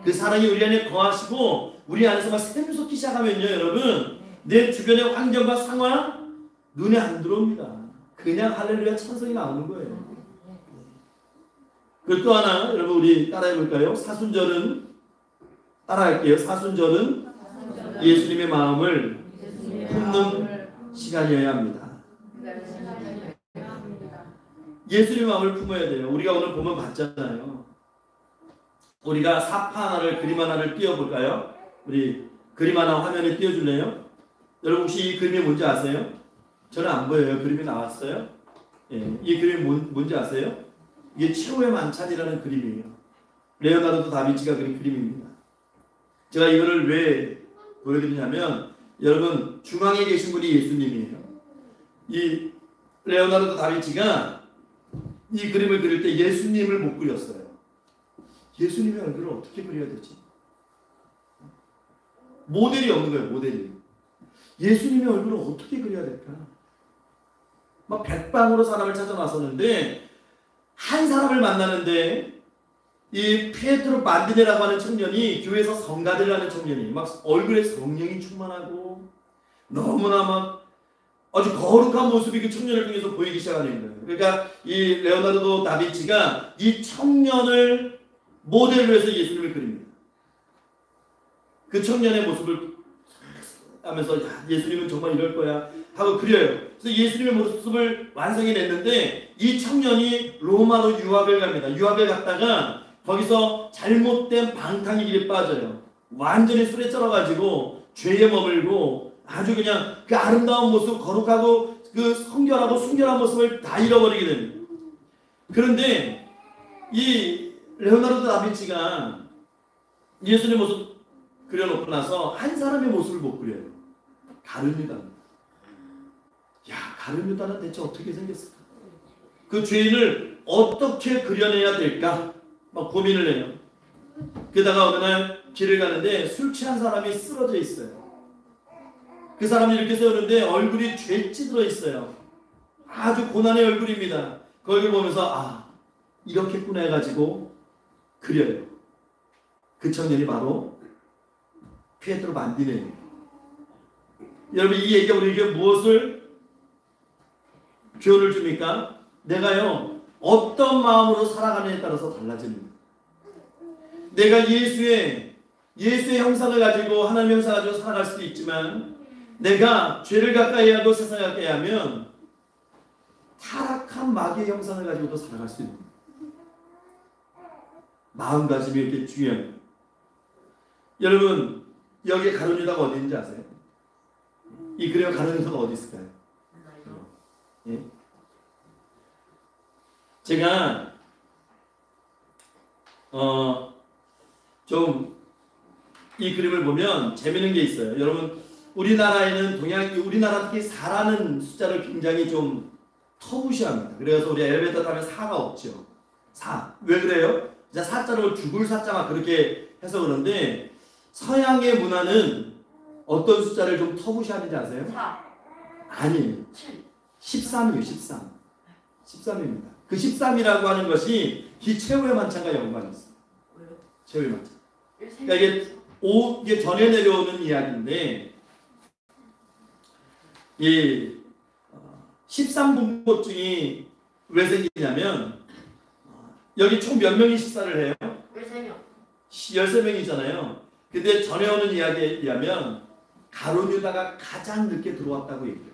Speaker 1: 그 사랑이 우리 안에 거하시고 우리 안에서 막 샘솟기 시작하면요, 여러분, 내 주변의 환경과 상황 눈에 안 들어옵니다. 그냥 할렐루야 찬송이 나오는 거예요. 그리고 또 하나, 여러분 우리 따라해 볼까요? 사순절은, 따라할게요. 사순절은 예수님의 마음을 품는 시간이어야 합니다. 예수님의 마음을 품어야 돼요. 우리가 오늘 보면 봤잖아요. 우리가 사파 하나를, 그림 하나를 띄워볼까요? 우리 그림 하나 화면에 띄워줄래요? 여러분 혹시 이 그림이 뭔지 아세요? 저는 안 보여요. 그림이 나왔어요? 예, 이 그림이 뭔지 아세요? 이게 최후의 만찬이라는 그림이에요. 레오나르도 다빈치가 그린 그림입니다. 제가 이거를 왜 보여드리냐면, 여러분 중앙에 계신 분이 예수님이에요. 이 레오나르도 다빈치가 이 그림을 그릴 때 예수님을 못 그렸어요. 예수님의 얼굴을 어떻게 그려야 되지? 모델이 없는 거예요. 모델이. 예수님의 얼굴을 어떻게 그려야 될까? 막 백방으로 사람을 찾아 나섰는데, 한 사람을 만나는데 이 피에트로 만디네라고 하는 청년이, 교회에서 성가대라는 청년이 막 얼굴에 성령이 충만하고 너무나 막 아주 거룩한 모습이 그 청년을 통해서 보이기 시작하는 거예요. 그러니까 이 레오나르도 다빈치가 이 청년을 모델로 해서 예수님을 그립니다. 그 청년의 모습을 하면서, 야, 예수님은 정말 이럴 거야 하고 그려요. 그래서 예수님의 모습을 완성해냈는데, 이 청년이 로마로 유학을 갑니다. 유학을 갔다가 거기서 잘못된 방탕의 길에 빠져요. 완전히 술에 쩔어가지고 죄에 머물고 아주 그냥 그 아름다운 모습, 거룩하고 그 성결하고 순결한 모습을 다 잃어버리게 됩니다. 그런데 이 레오나르도 다빈치가 예수님의 모습 그려놓고 나서 한 사람의 모습을 못 그려요. 가룟유다. 야, 가룟유다는 대체 어떻게 생겼을까? 그 죄인을 어떻게 그려내야 될까? 막 고민을 해요. 게다가 어느 날 길을 가는데 술 취한 사람이 쓰러져 있어요. 그 사람이 이렇게 세우는데 얼굴이 죄 찌들어 있어요. 아주 고난의 얼굴입니다. 그 얼굴 보면서, 아, 이렇게구나 해가지고 그려요. 그 청년이 바로 피에트로 만디네예요. 여러분, 이 얘기가 우리에게 무엇을 교훈을 줍니까? 내가요, 어떤 마음으로 살아가느냐에 따라서 달라집니다. 내가 예수의 형상을 가지고, 하나님의 형상을 가지고 살아갈 수도 있지만, 내가 죄를 가까이 하고 세상을 가까이 하면 타락한 마귀의 형상을 가지고도 살아갈 수 있는, 마음가짐이 이렇게 중요해요. 여러분, 여기 가룟유다가 어디 있는지 아세요? 이 그림의 가룟유다가 어디 있을까요? 예? 제가 좀 이 그림을 보면 재미있는 게 있어요. 여러분, 우리나라에는 우리나라 특히 4라는 숫자를 굉장히 좀 터부시합니다. 그래서 우리 엘리베이터 타면 4가 없죠. 4. 왜 그래요? 이제 4자로 죽을 4자가 그렇게 해서 그런데, 서양의 문화는 어떤 숫자를 좀 터부시하는지 아세요?
Speaker 2: 4.
Speaker 1: 아니에요. 13이에요. 13. 13입니다. 그 13이라고 하는 것이 이 최후의 만찬과 연관이 있어요. 최후의 만찬. 그러니까 이게 전해 내려오는 이야기인데, 이 13분포증이 왜 생기냐면, 여기 총 몇 명이 식사를 해요?
Speaker 2: 13명.
Speaker 1: 13명이잖아요. 근데 전해오는 이야기에 의하면 가룟유다가 가장 늦게 들어왔다고 얘기해요.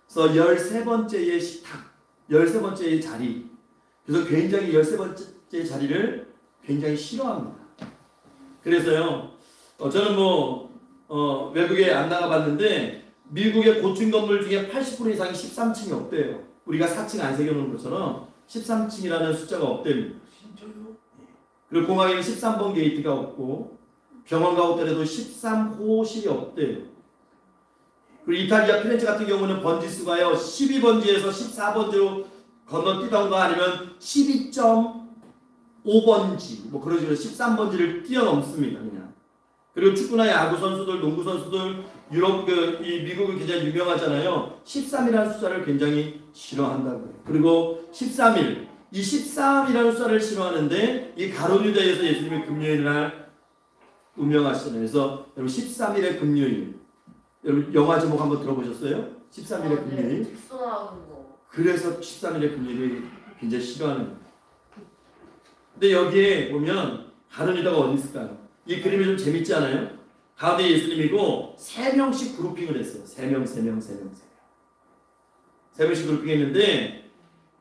Speaker 1: 그래서 13번째의 식탁, 13번째의 자리, 그래서 굉장히 13번째 자리를 굉장히 싫어합니다. 그래서요, 저는 외국에 안 나가봤는데, 미국의 고층 건물 중에 80% 이상이 13층이 없대요. 우리가 4층 안 새겨놓은 것처럼 13층이라는 숫자가 없답니다. 그리고 공항에는 13번 게이트가 없고 병원 가호텔에도 13호실이 없대요. 그리고 이탈리아 피렌체 같은 경우는 번지 수가요 12번지에서 14번지로 건너뛰던가 아니면 12.5번지 뭐 그런 식으로 13번지를 뛰어넘습니다. 그냥. 그리고 축구나 야구 선수들, 농구 선수들, 유럽 이 미국은 굉장히 유명하잖아요. 13이라는 숫자를 굉장히 싫어한다고요. 그리고 13일 이 13이라는 숫자를 싫어하는데 이 가룟 유다에서 예수님이 금요일 날 운명하시잖아요. 그래서 여러분 13일의 금요일 여러분 영화 제목 한번 들어보셨어요? 13일의 금요일.
Speaker 2: 특수 나오는 거.
Speaker 1: 그래서 13일의 금요일을 굉장히 싫어하는 거예요. 근데 여기에 보면 가룟 유다가 어디 있을까요? 이 그림이 좀 재밌지 않아요? 가운데 예수님이고 3명씩 그룹핑을 했어요. 3명씩 그룹핑했는데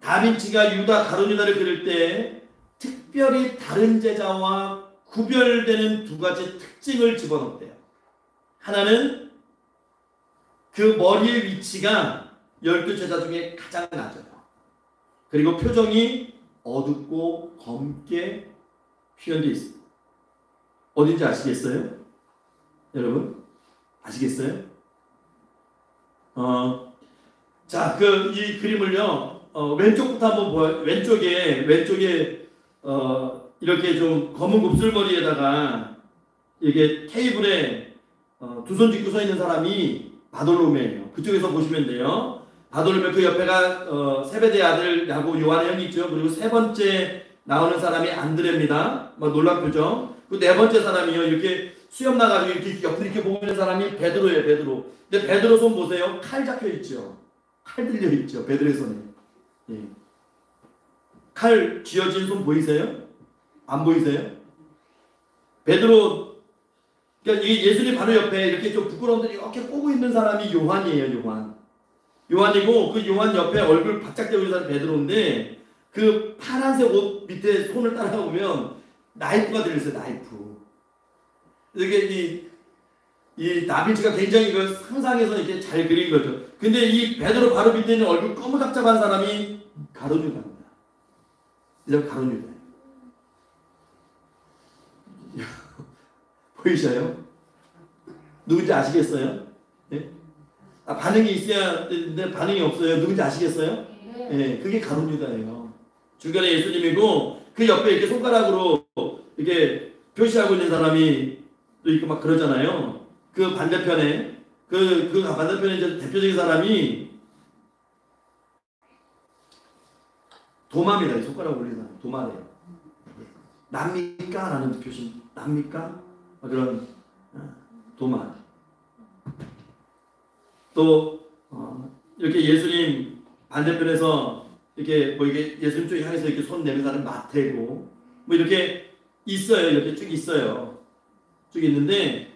Speaker 1: 다빈치가 유다 가룟 유다를 그릴 때 특별히 다른 제자와 구별되는 두 가지 특징을 집어넣었대요. 하나는 그 머리의 위치가 12제자 중에 가장 낮아요. 그리고 표정이 어둡고 검게 표현되어 있습니다. 어딘지 아시겠어요? 여러분? 아시겠어요? 자, 이 그림을요, 왼쪽부터 한번 보아요. 왼쪽에, 이렇게 좀 검은 곱슬머리에다가, 이게 테이블에, 두 손 짚고 서 있는 사람이 바돌로메예요. 그쪽에서 보시면 돼요. 바돌로메 그 옆에가, 세베대 아들 야곱 요한의 형이 있죠. 그리고 세 번째 나오는 사람이 안드레입니다. 막 놀랍 표정. 그 네 번째 사람이요. 이렇게 수염 나가지고 이렇게 옆으로 이렇게 보고 있는 사람이 베드로예요. 베드로. 근데 베드로 손 보세요. 칼 잡혀 있죠. 칼 들려 있죠. 베드로의 손에. 예. 칼 쥐어진 손 보이세요? 안 보이세요? 베드로. 그러니까 이 예수님 바로 옆에 이렇게 좀 부끄러운데 이렇게 꼬고 있는 사람이 요한이에요. 요한이고 그 요한 옆에 얼굴 바짝 대고 있는 사람이 베드로인데 그 파란색 옷 밑에 손을 따라보면 나이프가 들어있어요. 나이프. 이게 이 다빈치가 굉장히 그 상상해서 이렇게 잘 그린 거죠. 근데 이 베드로 바로 밑에 있는 얼굴 꺼무잡잡한 사람이 가룟 유다입니다. 이 사람 가룟 유다예요. 보이셔요? 누군지 아시겠어요? 네? 반응이 있어야 되는데 반응이 없어요. 누군지 아시겠어요? 네, 그게 가룟 유다예요. 중간에 예수님이고 그 옆에 이렇게 손가락으로 이렇게 표시하고 있는 사람이 또 있고 막 그러잖아요. 그 반대편에 반대편에 이제 대표적인 사람이 도마입니다. 손가락 올리는 사람 도마래요. 납니까? 라는 표시. 납니까? 그런 도마. 또 이렇게 예수님 반대편에서 이렇게 뭐 이게 예수님 쪽에 향해서 이렇게 손 내민 사람 마태고 뭐 이렇게 있어요. 이렇게 쭉 있어요. 쭉 있는데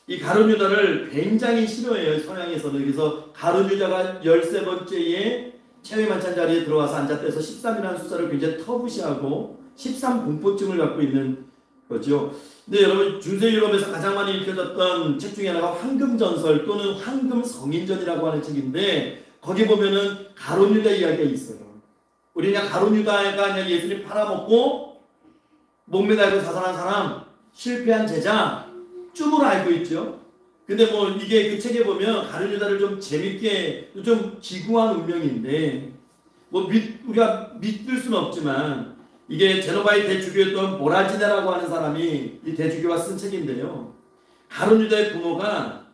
Speaker 1: 이 가룟 유다를 굉장히 싫어해요. 서양에서는. 그래서 가룟 유다가 13번째에 체외 만찬 자리에 들어와서 앉았대서 13이라는 숫자를 굉장히 터부시하고 13 공포증을 갖고 있는 거죠. 근데 여러분 중세 유럽에서 가장 많이 읽혀졌던 책 중에 하나가 황금전설 또는 황금성인전이라고 하는 책인데 거기 보면은 가룟 유다 이야기가 있어요. 우리 그냥 가룟 유다가 그냥 예수님 팔아먹고 목매달고 자살한 사람, 실패한 제자 쯤으로 알고 있죠. 근데 뭐 이게 그 책에 보면 가룟 유다를 좀 재밌게 좀 기구한 운명인데 뭐 우리가 믿을 수는 없지만 이게 제노바의 대주교였던 보라지네라고 하는 사람이 이 대주교가 쓴 책인데요. 가룟 유다의 부모가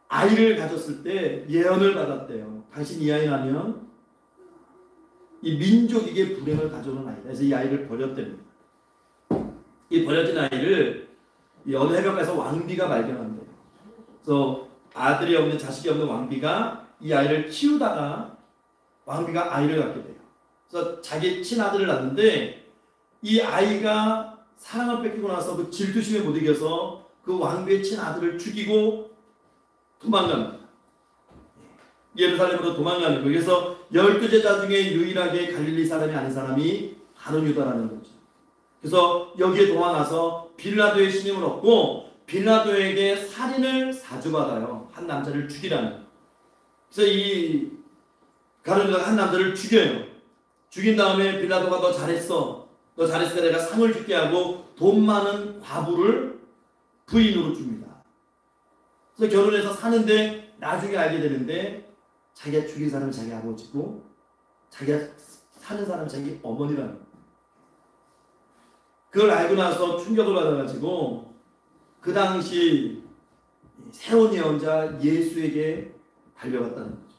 Speaker 1: 아이를 가졌을 때 예언을 받았대요. 당신 이 아이 낳으면 이 민족에게 불행을 가져오는 아이다. 그래서 이 아이를 버렸답니다. 이 버려진 아이를 이 어느 해변가에서 왕비가 발견한대요. 그래서 아들이 없는 자식이 없는 왕비가 이 아이를 키우다가 왕비가 아이를 갖게 돼요. 그래서 자기 친아들을 낳는데 이 아이가 사랑을 뺏기고 나서 그 질투심에 못 이겨서 그 왕비의 친아들을 죽이고 도망갑니다. 예루살렘으로 도망가는 거예요. 그래서 12제자 중에 유일하게 갈릴리 사람이 아닌 사람이 가룟 유다라는 거죠. 그래서 여기에 도망가서 빌라도의 신임을 얻고 빌라도에게 살인을 사주받아요. 한 남자를 죽이라는. 그래서 이 가룟 유다가 한 남자를 죽여요. 죽인 다음에 빌라도가 너 잘했어. 너 잘했으니까 내가 상을 줄게 하고 돈 많은 과부를 부인으로 줍니다. 그래서 결혼해서 사는데 나중에 알게 되는데 자기가 죽인 사람은 자기 아버지고 자기가 사는 사람은 자기 어머니라는 거예요. 그걸 알고 나서 충격을 받아가지고 그 당시 새로운 예언자 예수에게 달려갔다는 거죠.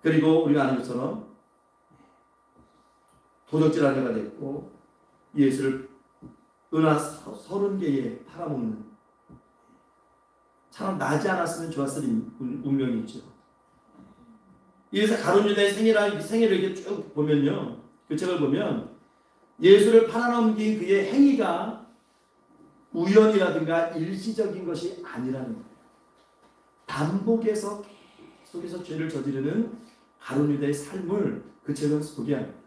Speaker 1: 그리고 우리가 아는 것처럼 도적질 하려가 됐고 예수를 은하 30개에 팔아먹는, 참 나지 않았으면 좋았을 운명이죠. 이래서 가룟 유다의 생애를 이렇게 쭉 보면요, 그 책을 보면 예수를 팔아넘긴 그의 행위가 우연이라든가 일시적인 것이 아니라는 거예요. 반복해서 계속해서 죄를 저지르는 가룟 유다의 삶을 그 책은 소개합니다.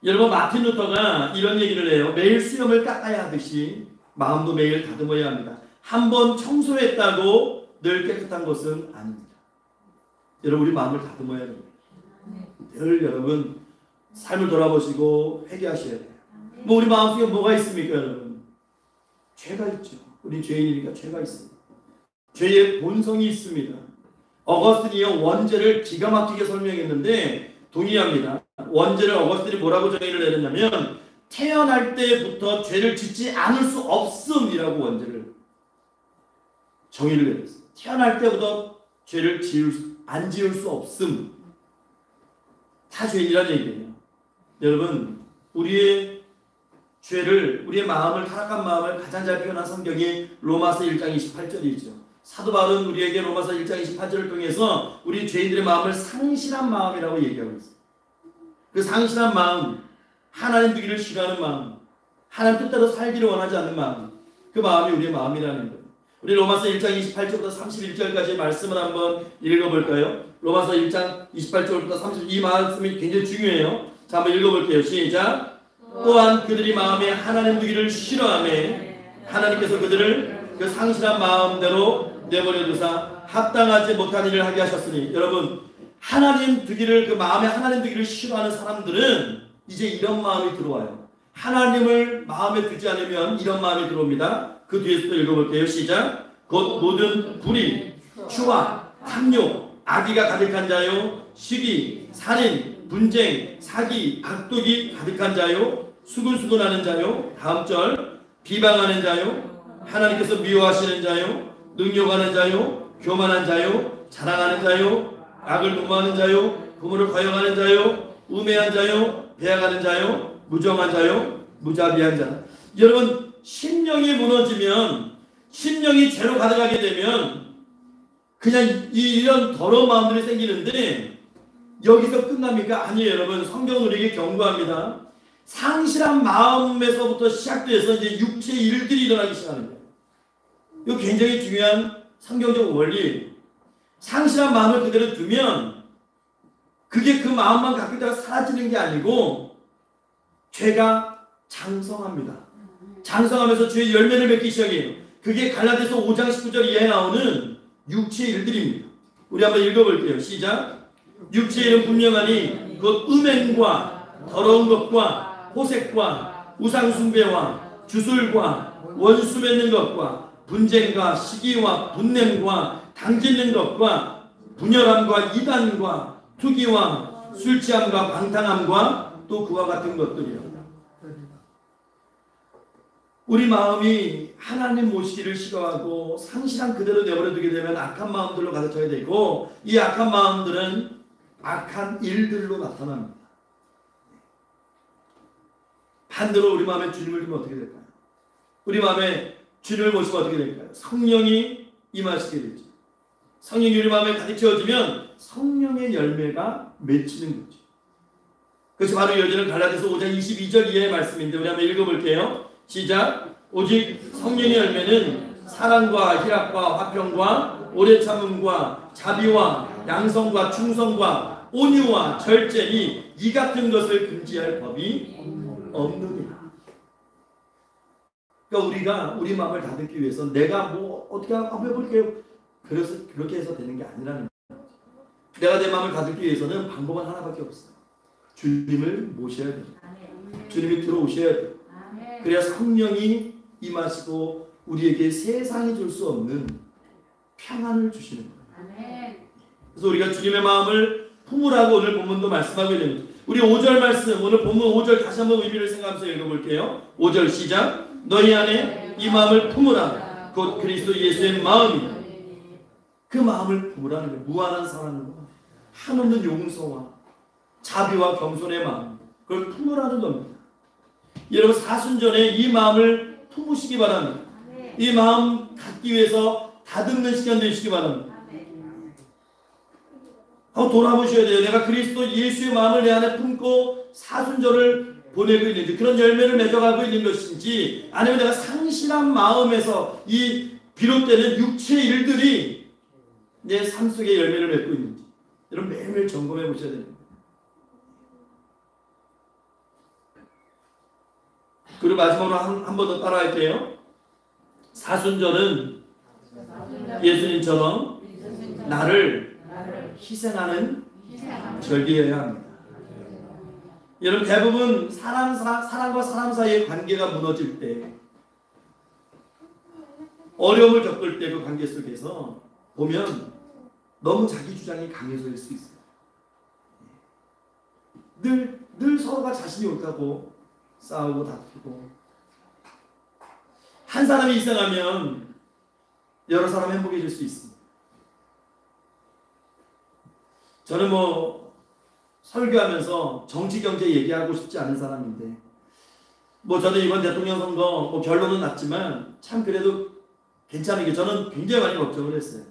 Speaker 1: 여러분, 마틴 루터가 이런 얘기를 해요. 매일 수염을 깎아야 하듯이 마음도 매일 다듬어야 합니다. 한 번 청소했다고 늘 깨끗한 것은 아닙니다. 여러분, 우리 마음을 다듬어야 합니다. 늘 여러분 삶을 돌아보시고 회개하셔야 돼요. 뭐 우리 마음속에 뭐가 있습니까, 여러분? 죄가 있죠. 우리 죄인이니까 죄가 있습니다. 죄의 본성이 있습니다. 어거스틴이요, 원죄를 기가 막히게 설명했는데 동의합니다. 원죄를 어거스틴이 뭐라고 정의를 내렸냐면 태어날 때부터 죄를 짓지 않을 수 없음이라고 원죄를 정의를 내렸어요. 태어날 때부터 죄를 안 지을 수 없음. 다 죄인이라는 얘기예요. 여러분, 우리의 죄를, 우리의 마음을, 타락한 마음을 가장 잘 표현한 성경이 로마서 1장 28절이죠. 사도 바울은 우리에게 로마서 1장 28절을 통해서 우리 죄인들의 마음을 상실한 마음이라고 얘기하고 있어요. 그 상실한 마음, 하나님 두기를 싫어하는 마음, 하나님 뜻대로 살기를 원하지 않는 마음, 그 마음이 우리의 마음이라는 거예요. 우리 로마서 1장 28절부터 31절까지 말씀을 한번 읽어볼까요? 로마서 1장 28절부터 30절, 이 말씀이 굉장히 중요해요. 자, 한번 읽어볼게요. 시작. 또한 그들이 마음에 하나님 두기를 싫어하며 하나님께서 그들을 그 상실한 마음대로 내버려 두사 합당하지 못한 일을 하게 하셨으니, 여러분, 하나님 두기를, 그 마음에 하나님 두기를 싫어하는 사람들은 이제 이런 마음이 들어와요. 하나님을 마음에 두지 않으면 이런 마음이 들어옵니다. 그 뒤에서도 읽어볼게요. 시작. 곧 모든 불의, 추악, 탐욕, 악의가 가득한 자요, 시기, 살인, 분쟁, 사기, 악독이 가득한 자요, 수근수근하는 자요, 다음 절, 비방하는 자요, 하나님께서 미워하시는 자요, 능욕하는 자요, 교만한 자요, 자랑하는 자요, 악을 도모하는 자요, 부모를 과용하는 자요, 우매한 자요, 배양하는 자요, 무정한 자요, 무자비한 자. 여러분, 심령이 무너지면, 심령이 죄로 가득하게 되면 그냥 이런 더러운 마음들이 생기는데 여기서 끝납니까? 아니에요. 여러분, 성경은 우리에게 경고합니다. 상실한 마음에서부터 시작돼서 이제 육체의 일들이 일어나기 시작하는 거예요. 이거 굉장히 중요한 성경적 원리. 상실한 마음을 그대로 두면 그게 그 마음만 갖고 있다가 사라지는 게 아니고 죄가 장성합니다. 장성하면서 죄의 열매를 맺기 시작해요. 그게 갈라디아서 5장 19절 이하에 나오는 육체의 일들입니다. 우리 한번 읽어볼게요. 시작. 육체의 일은 분명하니 곧 음행과 더러운 것과 호색과 우상숭배와 주술과 원수 맺는 것과 분쟁과 시기와 분냄과 당짓는 것과 분열함과 이단과 투기와 술 취함과 방탕함과 또 그와 같은 것들이라. 우리 마음이 하나님 모시기를 싫어하고 상실한 그대로 내버려두게 되면 악한 마음들로 가득 차게 되고, 이 악한 마음들은 악한 일들로 나타납니다. 반대로 우리 마음에 주님을 두면 어떻게 될까요? 우리 마음에 주님을 모시면 어떻게 될까요? 성령이 임하시게 되죠. 성령이 우리 마음에 가득 채워지면 성령의 열매가 맺히는 거죠. 그것이 바로 이어지는 갈라디아서 5장 22절 이하의 말씀인데 우리 한번 읽어볼게요. 시작. 오직 성령의 열매는 사랑과 희락과 화평과 오래 참음과 자비와 양성과 충성과 온유와 절제니 이 같은 것을 금지할 법이 없느니라. 그러니까 우리가 우리 마음을 다듬기 위해서 내가 뭐 어떻게 한번 해볼게요. 그래서 그렇게 해서 되는 게 아니라는 거예요. 내가 내 마음을 다듬기 위해서는 방법은 하나밖에 없어요. 주님을 모셔야 돼요. 주님이 들어오셔야 돼요. 그래야 성령이 임하시고 우리에게 세상이 줄 수 없는 평안을 주시는 거예요. 그래서 우리가 주님의 마음을 품으라고 오늘 본문도 말씀하고 있는 거죠. 우리 5절 말씀, 오늘 본문 5절 다시 한번 의미를 생각하면서 읽어볼게요. 5절 시작. 너희 안에 이 마음을 품으라. 곧 그리스도 예수의 마음이다. 그 마음을 품으라는 거예요. 무한한 사랑과 한없는 용서와 자비와 겸손의 마음, 그걸 품으라는 겁니다. 여러분 사순전에 이 마음을 품으시기 바랍니다. 이 마음 갖기 위해서 다듬는 시간 되시기 바랍니다. 한번 돌아보셔야 돼요. 내가 그리스도 예수의 마음을 내 안에 품고 사순절을 보내고 있는지, 그런 열매를 맺어가고 있는 것인지, 아니면 내가 상실한 마음에서 이 비롯되는 육체의 일들이 내 삶 속에 열매를 맺고 있는지, 여러분 매일매일 점검해 보셔야 됩니다. 그리고 마지막으로 한 번 더 따라할게요. 사순절은 예수님처럼 나를 희생하는 절기여야 합니다. 여러분 대부분 사람과 사람 사이의 관계가 무너질 때, 어려움을 겪을 때 그 관계 속에서 보면 너무 자기 주장이 강해질 수 있어요. 늘 서로가 자신이 옳다고 싸우고 다투고, 한 사람이 희생하면 여러 사람 행복해질 수 있습니다. 저는 뭐 설교하면서 정치 경제 얘기하고 싶지 않은 사람인데, 뭐 저는 이번 대통령 선거 뭐 결론은 났지만 참 그래도 괜찮은 게, 저는 굉장히 많이 걱정을 했어요.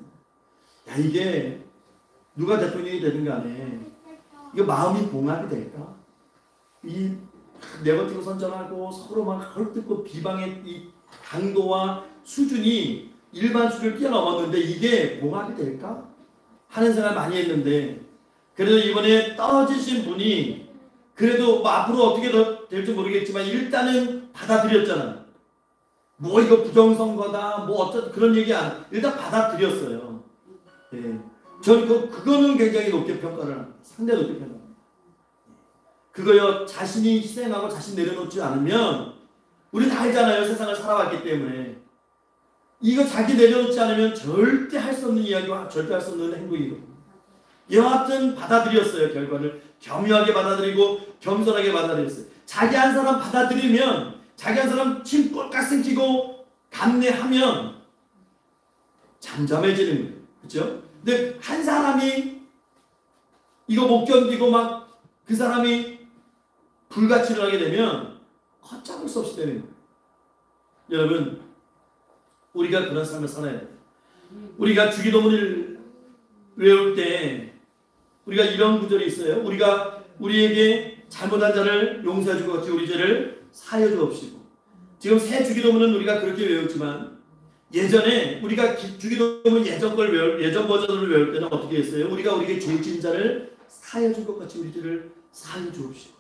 Speaker 1: 야, 이게 누가 대통령이 되든 간에 이거 마음이 봉합이 될까? 이 네거티브 선전하고 서로 막 헐뜯고 비방의 이 강도와 수준이 일반 수준을 뛰어넘었는데 이게 봉합이 될까? 하는 생각을 많이 했는데, 그래도 이번에 떨어지신 분이 그래도 뭐 앞으로 어떻게 될지 모르겠지만 일단은 받아들였잖아요. 뭐 이거 부정선거다 뭐 어쩌다 그런 얘기 안, 일단 받아들였어요. 예. 저는 그거는 굉장히 높게 평가를 합니다. 상당히 높게 평가합니다. 그거요, 자신이 희생하고 자신 내려놓지 않으면, 우리 다 알잖아요. 세상을 살아왔기 때문에. 이거 자기 내려놓지 않으면 절대 할 수 없는 이야기와 절대 할 수 없는 행동이거든요. 여하튼 받아들였어요. 결과를 겸허하게 받아들이고 겸손하게 받아들였어요. 자기 한 사람 받아들이면, 자기 한 사람 침 꼴깍 삼키고 감내하면 잠잠해지는 거예요. 그렇죠? 근데 한 사람이 이거 못 견디고 막 그 사람이 불가치를 하게 되면 걷잡을 수 없이 되는 거예요. 여러분, 우리가 그런 삶을 살아야 돼요. 우리가 주기도문을 외울 때 우리가 이런 구절이 있어요. 우리가 우리에게 잘못한 자를 용서해 주고 같이 우리 죄를 사하여 주옵시고. 지금 새 주기도문은 우리가 그렇게 외웠지만, 예전에 우리가 주기도문 예전 버전을 외울 때는 어떻게 했어요? 우리가 우리에게 죄 지은 자를 사하여 줄 것 같이 우리 죄를 사하여 주옵시고.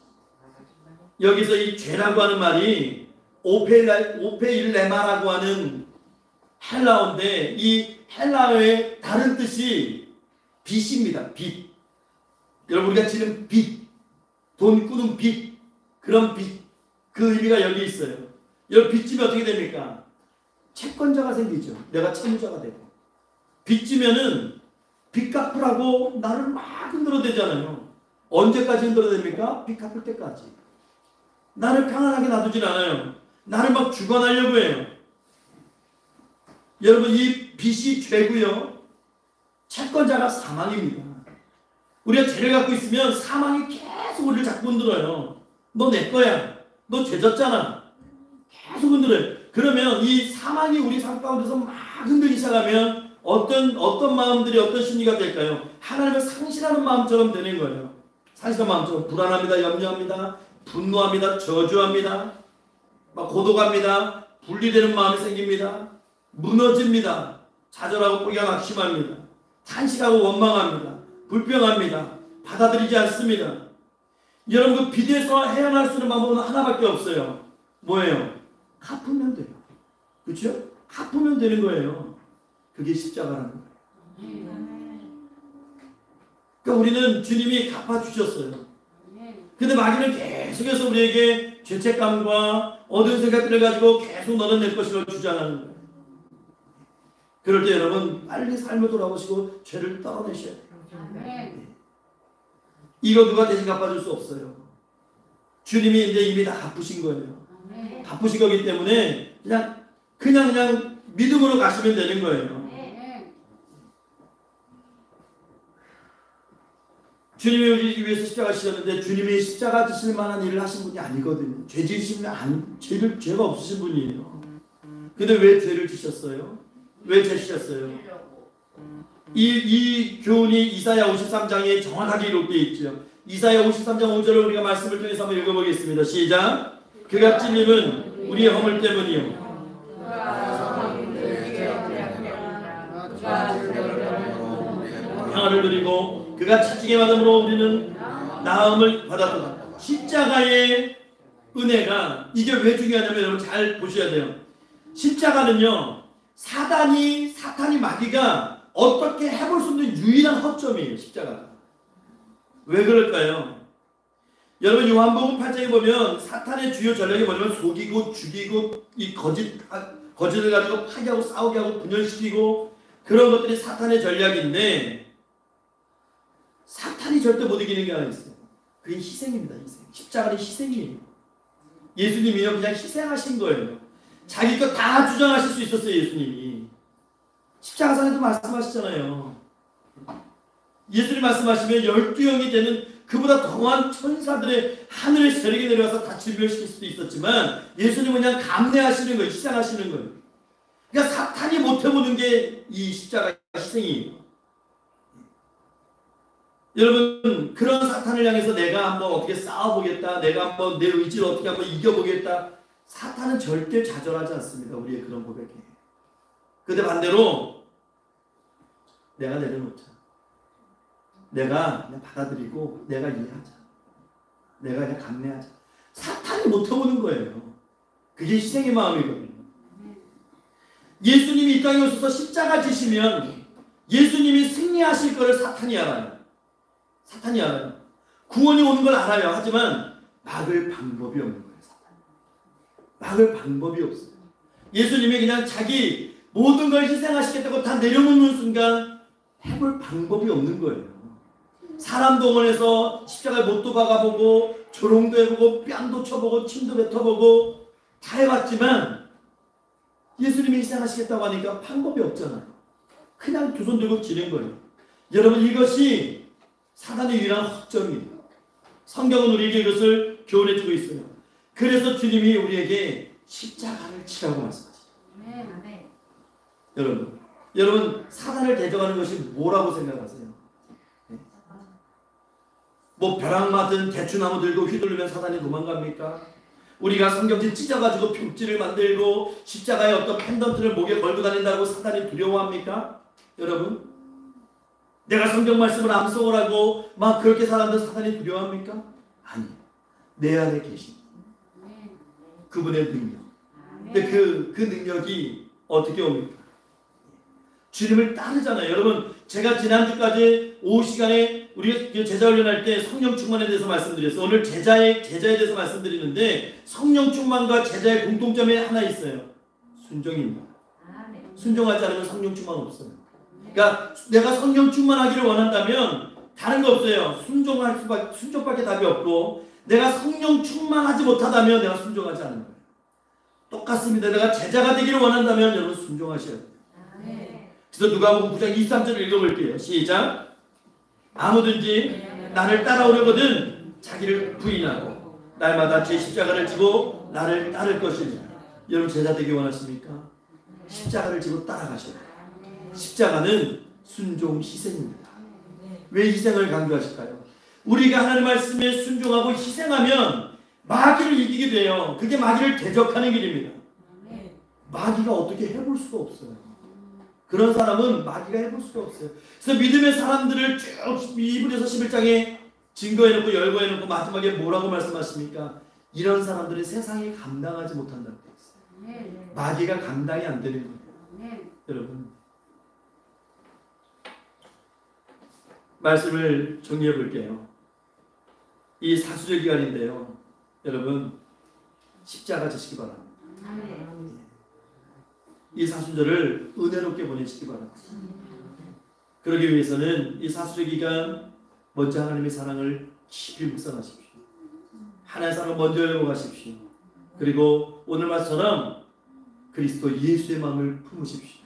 Speaker 1: 여기서 이 죄라고 하는 말이 오페일레마라고 하는 헬라어인데, 이 헬라어의 다른 뜻이 빚입니다. 빚. 여러분 우리가 지는 빚, 돈 꾸는 빚, 그런 빚, 그 의미가 여기 있어요. 여러분 빚지면 어떻게 됩니까? 채권자가 생기죠. 내가 채무자가 되고. 빚지면은 빚 갚으라고 나를 막 흔들어대잖아요. 언제까지 흔들어댑니까? 빚 갚을 때까지. 나를 평안하게 놔두진 않아요. 나를 막 주관하려고 해요. 여러분 이 빚이 죄고요, 채권자가 사망입니다. 우리가 죄를 갖고 있으면 사망이 계속 우리를 자꾸 흔들어요. 너 내 거야. 너 죄 졌잖아. 계속 흔들어요. 그러면 이 사망이 우리 삶 가운데서 막 흔들기 시작하면 어떤 마음들이, 어떤 심리가 될까요? 하나님을 상실하는 마음처럼 되는 거예요. 상실한 마음처럼 불안합니다. 염려합니다. 분노합니다. 저주합니다. 막 고독합니다. 분리되는 마음이 생깁니다. 무너집니다. 좌절하고 포기가 낙심합니다. 탄식하고 원망합니다. 불평합니다. 받아들이지 않습니다. 여러분 그 빚에서 헤어날 수 있는 방법은 하나밖에 없어요. 뭐예요? 갚으면 돼요. 그렇죠? 갚으면 되는 거예요. 그게 십자가라는 거예요. 그러니까 우리는 주님이 갚아주셨어요. 근데 마귀는 계속해서 우리에게 죄책감과 어두운 생각들을 가지고 계속 너는 내 것이라고 주장하는 거예요. 그럴 때 여러분 빨리 삶을 돌아보시고 죄를 떨어내셔야 돼요. 이거 누가 대신 갚아줄 수 없어요. 주님이 이제 이미 다 갚으신 거예요. 갚으신 거기 때문에 그냥 믿음으로 가시면 되는 거예요. 주님이 우리 위해서 십자가 지셨는데 주님이 십자가 지실 만한 일을 하신 분이 아니거든요. 죄 지으시면 죄가 없으신 분이에요. 근데 왜 죄를 지셨어요? 왜 죄 지셨어요? 이 교훈이 이사야 53장에 정확하게 기록되어 있죠. 이사야 53장 5절을 우리가 말씀을 통해서 한번 읽어보겠습니다. 시작. 그가 찔림은 우리의 허물 때문이요. 평화를 누리고 그가 차지게 받음으로 우리는 나음을 받았다. 십자가의 은혜가 이게 왜 중요하냐면 여러분 잘 보셔야 돼요. 십자가는요 사탄이 마귀가 어떻게 해볼 수 없는 유일한 허점이에요. 십자가가. 왜 그럴까요? 여러분 요한복음 8장에 보면 사탄의 주요 전략이 뭐냐면 속이고 죽이고 이 거짓을 가지고 파괴하고 싸우게 하고 분열시키고 그런 것들이 사탄의 전략인데 사탄이 절대 못 이기는 게 하나 있어요. 그게 희생입니다. 희생. 십자가는 희생이에요. 예수님이요 그냥 희생하신 거예요. 자기 것 다 주장하실 수 있었어요. 예수님이. 십자가상에도 말씀하시잖아요. 예수님 말씀하시면 12영이 되는 그보다 더한 천사들의 하늘의 세력이 내려와서 다 진멸시킬 수도 있었지만 예수님은 그냥 감내하시는 거예요. 희생하시는 거예요. 그러니까 사탄이 못해보는 게 이 십자가 희생이에요. 여러분 그런 사탄을 향해서 내가 한번 어떻게 싸워보겠다. 내가 한번 내 의지를 어떻게 한번 이겨보겠다. 사탄은 절대 좌절하지 않습니다. 우리의 그런 고백에. 근데 반대로 내가 내려놓자. 내가 그냥 받아들이고 내가 이해하자. 내가 그냥 감내하자. 사탄이 못해보는 거예요. 그게 희생의 마음이거든요. 예수님이 이 땅에 오셔서 십자가 지시면 예수님이 승리하실 것을 사탄이 알아요. 사탄이 알아요. 구원이 오는 걸 알아요. 하지만 막을 방법이 없는 거예요. 사탄이. 막을 방법이 없어요. 예수님이 그냥 자기 모든 걸 희생하시겠다고 다 내려놓는 순간 해볼 방법이 없는 거예요. 사람 동원해서 십자가에 못도 박아보고 조롱도 해보고 뺨도 쳐보고 침도 뱉어보고 다 해봤지만 예수님이 희생하시겠다고 하니까 방법이 없잖아요. 그냥 두 손 들고 지는 거예요. 여러분 이것이 사단의 유일한 허점이에요. 성경은 우리에게 이것을 교훈해주고 있어요. 그래서 주님이 우리에게 십자가를 치라고 말씀하시죠. 여러분 사단을 대적하는 것이 뭐라고 생각하세요? 뭐 벼락 맞은 대추나무 들고 휘두르면 사단이 도망갑니까? 우리가 성경질 찢어가지고 벽지를 만들고 십자가에 어떤 펜던트를 목에 걸고 다닌다고 사단이 두려워합니까? 여러분 내가 성경 말씀을 암송을 하고 막 그렇게 살았는데 사단이 두려워합니까? 아니요. 내 안에 계신 그분의 능력. 근데 그 능력이 어떻게 옵니까? 주님을 따르잖아요. 여러분 제가 지난주까지 오후 시간에 우리 제자 훈련할 때 성령 충만에 대해서 말씀드렸어요. 오늘 제자에 대해서 말씀드리는데 성령 충만과 제자의 공통점이 하나 있어요. 순종입니다. 순종하지 않으면 성령 충만 없어요. 그러니까 내가 성령 충만하기를 원한다면 다른 거 없어요. 순종밖에 답이 없고 내가 성령 충만하지 못하다면 내가 순종하지 않는 거예요. 똑같습니다. 내가 제자가 되기를 원한다면 여러분 순종하셔야 돼요. 그래서 누가복음 9장 23절을 읽어볼게요. 시작. 아무든지 나를 따라오려거든 자기를 부인하고 날마다 제 십자가를 지고 나를 따를 것이니. 여러분 제자 되기 원하십니까? 십자가를 지고 따라가셔야 돼요. 십자가는 순종 희생입니다. 왜 희생을 강조하실까요? 우리가 하나님 말씀에 순종하고 희생하면 마귀를 이기게 돼요. 그게 마귀를 대적하는 길입니다. 마귀가 어떻게 해볼 수가 없어요. 그런 사람은 마귀가 해볼 수가 없어요. 그래서 믿음의 사람들을 쭉 이브리서 11장에 증거해놓고 열거해놓고 마지막에 뭐라고 말씀하십니까? 이런 사람들은 세상에 감당하지 못한다고 되어 있어요. 마귀가 감당이 안 되는 거예요. 여러분, 말씀을 정리해 볼게요. 이 사수절 기간인데요, 여러분 십자가 지시기 바랍니다. 이 사수절을 은혜롭게 보내시기 바랍니다. 그러기 위해서는 이 사수절 기간 먼저 하나님의 사랑을 깊이 묵상하십시오. 하나님의 사랑을 먼저 회복하십시오. 그리고 오늘 말처럼 그리스도 예수의 마음을 품으십시오.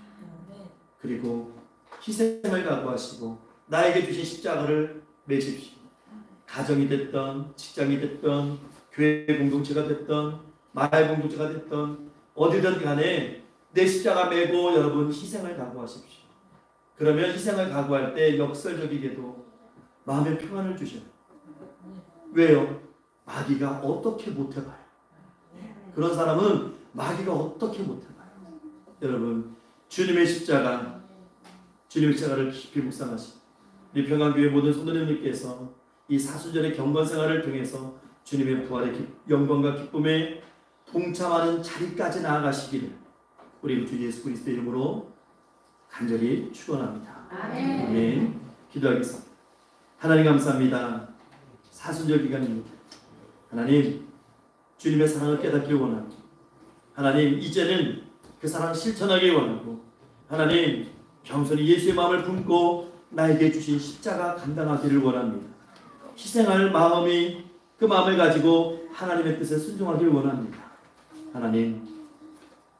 Speaker 1: 그리고 희생을 각오하시고 나에게 주신 십자가를 매십시오. 가정이 됐던, 직장이 됐던, 교회 공동체가 됐던, 마을 공동체가 됐던, 어디든 간에 내 십자가 메고 여러분 희생을 각오하십시오. 그러면 희생을 각오할 때 역설적이게도 마음의 평안을 주셔요. 왜요? 마귀가 어떻게 못해봐요. 그런 사람은 마귀가 어떻게 못해봐요. 여러분, 주님의 십자가를 깊이 묵상하시고 우리 평안교회 모든 성도님께서 이 사수절의 경건생활을 통해서 주님의 부활의 영광과 기쁨에 동참하는 자리까지 나아가시기를 우리 주 예수 그리스도의 이름으로 간절히 축원합니다. 아멘. 기도하겠습니다. 하나님 감사합니다. 사순절 기간입니다. 하나님, 주님의 사랑을 깨닫기 원합니다. 하나님, 이제는 그 사랑 실천하기 원하고 하나님, 겸손히 예수의 마음을 품고 나에게 주신 십자가 감당하기를 원합니다. 희생할 마음이 그 마음을 가지고 하나님의 뜻에 순종하기를 원합니다. 하나님,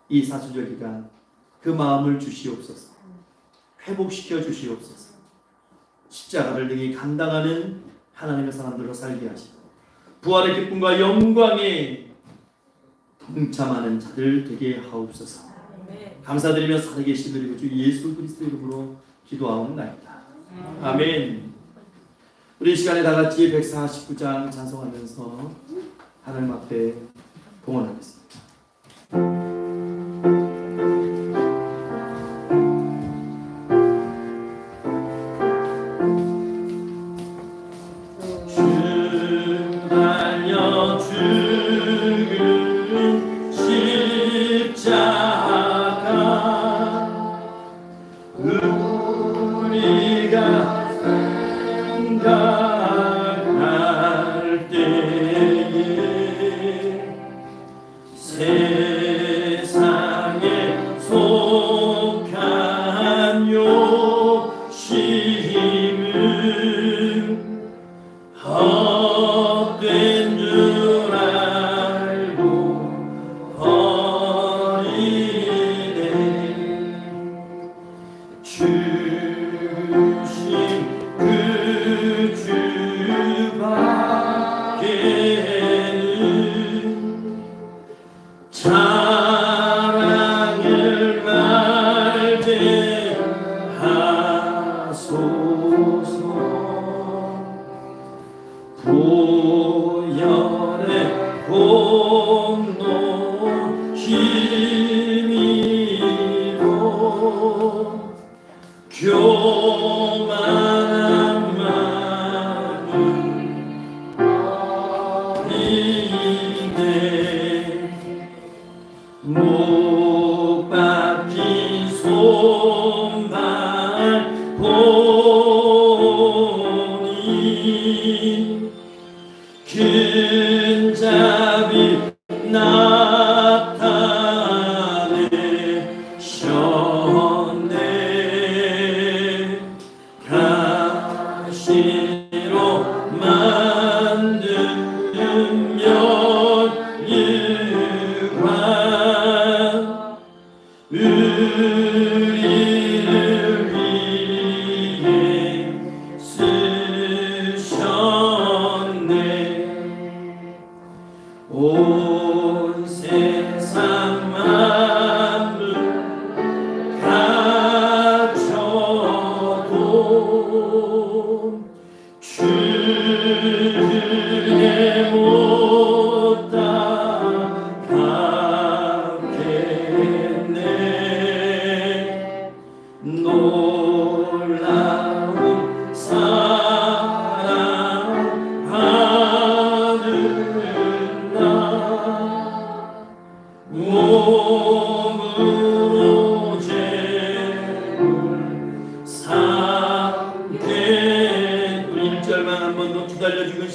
Speaker 1: 이 사순절 기간 그 마음을 주시옵소서. 회복시켜 주시옵소서. 십자가를 능히 감당하는 하나님의 사람들로 살게 하시고 부활의 기쁨과 영광에 동참하는 자들 되게 하옵소서. 감사드리며 살아계신 우리 주 예수 그리스도 이름으로 기도하옵나이다. 아멘. 우리 이 시간에 다 같이 149장 찬송하면서 하나님 앞에 봉헌하겠습니다.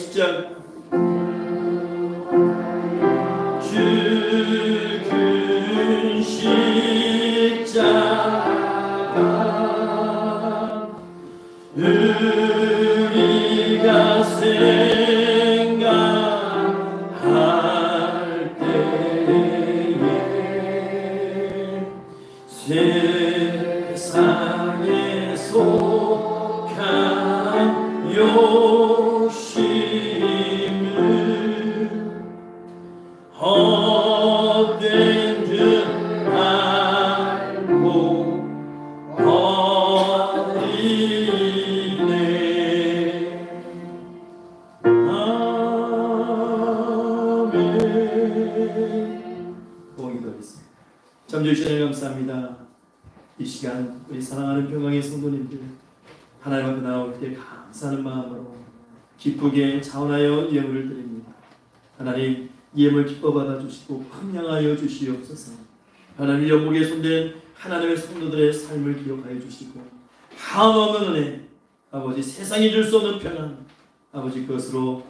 Speaker 1: 십자가 죽은 십자가 우리가 생각할 때에 세상에 속한 욕심을 헛된 줄 알고 버리네. 아멘. 공이 더있습니다. 참 주시네 감사합니다. 이 시간 우리 사랑하는 평강의 성도님들 하나님 앞에 나올 때 감사하는 마음으로 기쁘게 자원하여 예물을 드립니다. 하나님 예물 기뻐 받아주시고 황량하여 주시옵소서. 하나님 연목에 손댄 하나님의 성도들의 삶을 기억하여 주시고 한없는 은혜 아버지 세상이 줄 수 없는 평안 아버지 그것으로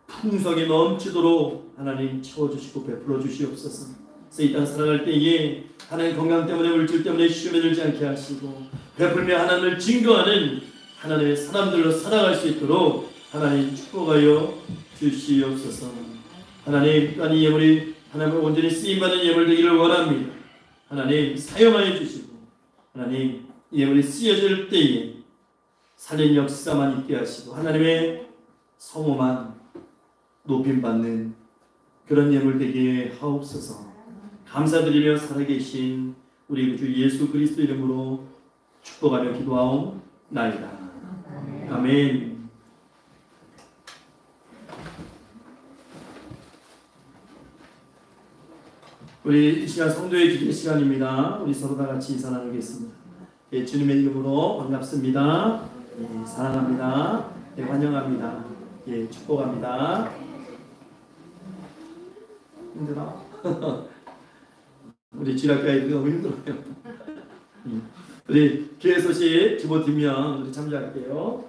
Speaker 1: 풍성이 넘치도록 하나님 채워주시고 베풀어 주시옵소서. 이 땅 살아갈 때에 하나님 건강 때문에 물질 때문에 시험에 들지 않게 하시고 베풀며 하나님을 증거하는 하나님의 사람들로 살아갈 수 있도록 하나님 축복하여 주시옵소서. 하나님 또한 이 예물이 하나님을 온전히 쓰임받는 예물 되기를 원합니다. 하나님 사용하여 주시고 하나님 이 예물이 쓰여질 때에 살린 역사만 있게 하시고 하나님의 성호만 높임받는 그런 예물 되게 하옵소서. 감사드리며 살아계신 우리 주 예수 그리스도 이름으로 축복하며 기도하옵나이다. 아멘. 우리 이 시간 성도의 기도 시간입니다. 우리 서로 다 같이 인사 나누겠습니다. 예, 주님의 이름으로 반갑습니다. 예, 사랑합니다. 예, 환영합니다. 예, 축복합니다. 힘들어? 우리 지락가이드가 너무 힘들어요. 우리 교회 소식 디모티면 우리 참조할게요.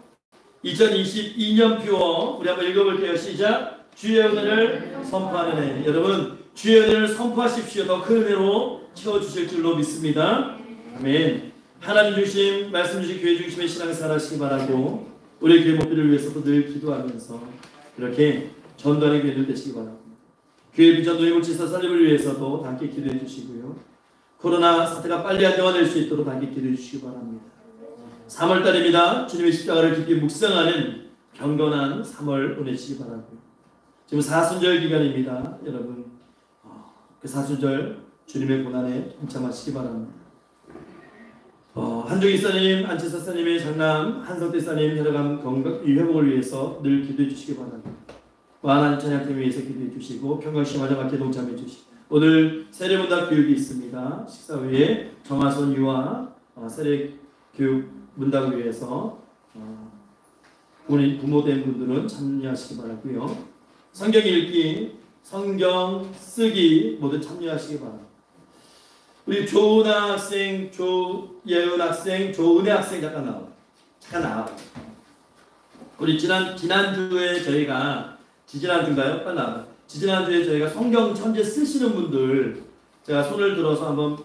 Speaker 1: 2022년표 우리 한번 읽어볼게요. 시작. 주의 은혜를 선포하는 해. 여러분 주의 은혜를 선포하십시오. 더 큰 은혜로 채워주실 줄로 믿습니다. 아멘. 하나님 주심 말씀 주신 교회 중심의 신앙생활 하시기 바라고 우리 교회 목표를 위해서도 늘 기도하면서 그렇게 전도하는 교회들 되시기 바랍니다. 교회 비전 노예물질서 살림을 위해서도 함께 기도해 주시고요. 코로나 사태가 빨리 안정화될 수 있도록 함께 기도해 주시기 바랍니다. 3월달입니다. 주님의 십자가를 깊이 묵상하는 경건한 3월 보내시기 바라고요. 지금 사순절 기간입니다. 여러분 그 사순절 주님의 고난에 동참하시기 바랍니다. 한종희 사님, 안치사 사님의 장남 한성태 사님 혈액암 건강 회복을 위해서 늘 기도해 주시기 바랍니다. 하나님 찬양팀 위해서 기도해 주시고 평강시마저 함께 동참해 주시고 오늘 세례문답 교육이 있습니다. 식사 후에 정하선 유아 세례 교육 문답을 위해서 우리 부모된 분들은 참여하시기 바라고요. 성경 읽기, 성경 쓰기 모두 참여하시기 바랍니다. 우리 조은아 학생, 조예은 학생, 조은혜 학생 잠깐 나와. 우리 지난주에 저희가 지지난주인가요? 빨리 나와. 지지난주에 저희가 성경 천재 쓰시는 분들 제가 손을 들어서 한번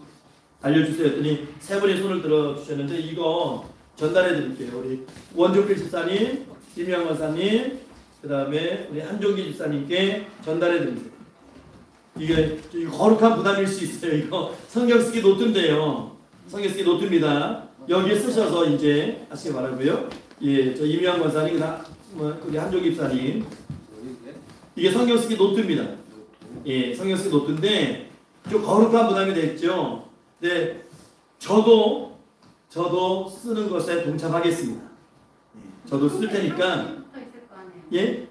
Speaker 1: 알려주세요 했더니 세 분이 손을 들어주셨는데 이거 전달해 드릴게요. 우리 원종필 집사님, 김영 원사님, 그 다음에 우리 한종기 집사님께 전달해 드리세요. 이게 거룩한 부담일 수 있어요. 이거 성경 쓰기 노트인데요. 성경 쓰기 노트입니다. 여기에 쓰셔서 이제 하시기 바라고요. 예, 저 임영 원사님, 우리 한종기 집사님. 이게 성경 쓰기 노트입니다. 예, 성경 쓰기 노트인데 좀 거룩한 부담이 됐죠. 네, 저도 쓰는 것에 동참하겠습니다. 예, 저도 쓸 테니까. 예?